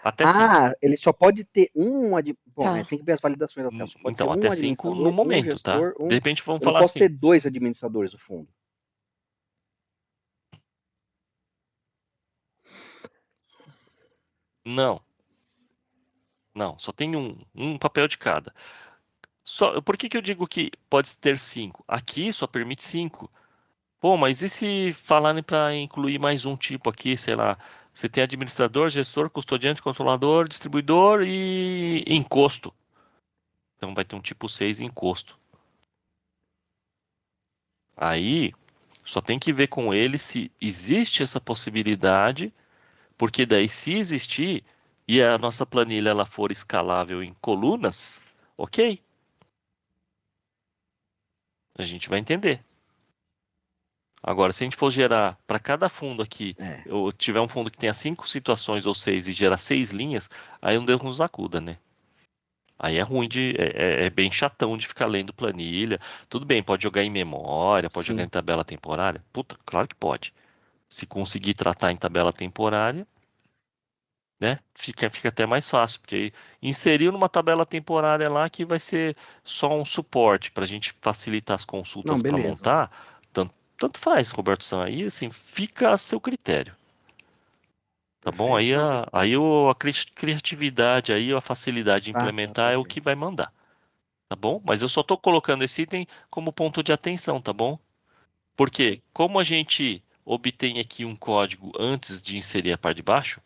Até 5. Ele só pode ter Bom, Tá. tem que ver as validações até. Só pode ser Então, um até 5 no administrador, um momento, tá? gestor, De repente vamos Eu não falar posso ter assim. 2 administradores do fundo. Não, não, só tem um papel de cada. Por que eu digo que pode ter 5? Aqui só permite 5. Pô, mas e se falarem para incluir mais um tipo aqui, sei lá, você tem administrador, gestor, custodiante, controlador, distribuidor e encosto. Então vai ter um tipo 6 encosto. Aí só tem que ver com ele se existe essa possibilidade, porque daí se existir e a nossa planilha ela for escalável em colunas, ok, a gente vai entender. Agora, se a gente for gerar para cada fundo aqui, É. ou tiver um fundo que tenha 5 situações ou 6 e gerar 6 linhas, aí um Deus nos acuda, né? Aí é ruim é bem chatão de ficar lendo planilha. Tudo bem, pode jogar em memória, pode jogar em Sim. tabela temporária. Puta, claro que pode. Se conseguir tratar em tabela temporária, né? Fica até mais fácil, porque aí inseriu numa tabela temporária lá que vai ser só um suporte para a gente facilitar as Não, consultas para beleza. montar. Tanto faz, Roberto San. Aí assim, fica a seu critério. Tá bom? Perfeito. Não, A criatividade, aí a facilidade de tá, implementar é o que perfeito. vai mandar. Tá bom? Mas eu só tô colocando esse item como ponto de atenção, tá bom? Porque como a gente obtém aqui um código antes de inserir a parte de baixo,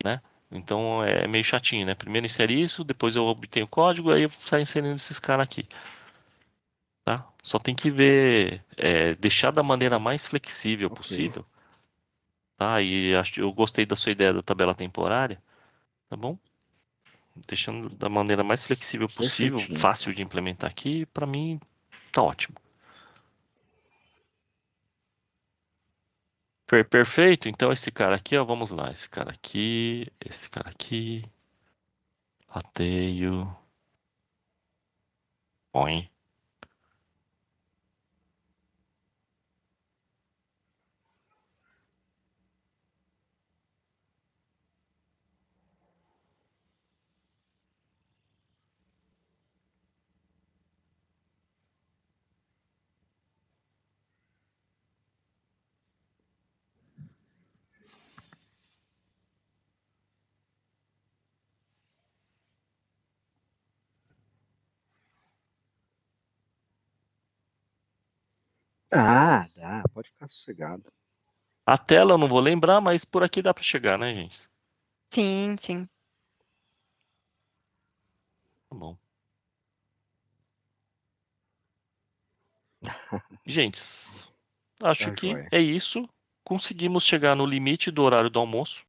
né? Então é meio chatinho, né? Primeiro insere isso, depois eu obtenho o código, aí eu saio inserindo esses caras aqui, tá? Só tem que ver, deixar da maneira mais flexível Ok. possível, tá? E eu gostei da sua ideia da tabela temporária, tá bom? Deixando da maneira mais flexível possível, Perfeitinho, fácil então. de implementar aqui, para mim tá ótimo. Perfeito. Então esse cara aqui, ó, vamos lá. Esse cara aqui, rateio, põe. Ah, dá, pode ficar sossegado. A tela eu não vou lembrar, mas por aqui dá para chegar, né, gente? Sim, sim. Tá bom. Gente, acho Tá que joia. é isso. Conseguimos chegar no limite do horário do almoço.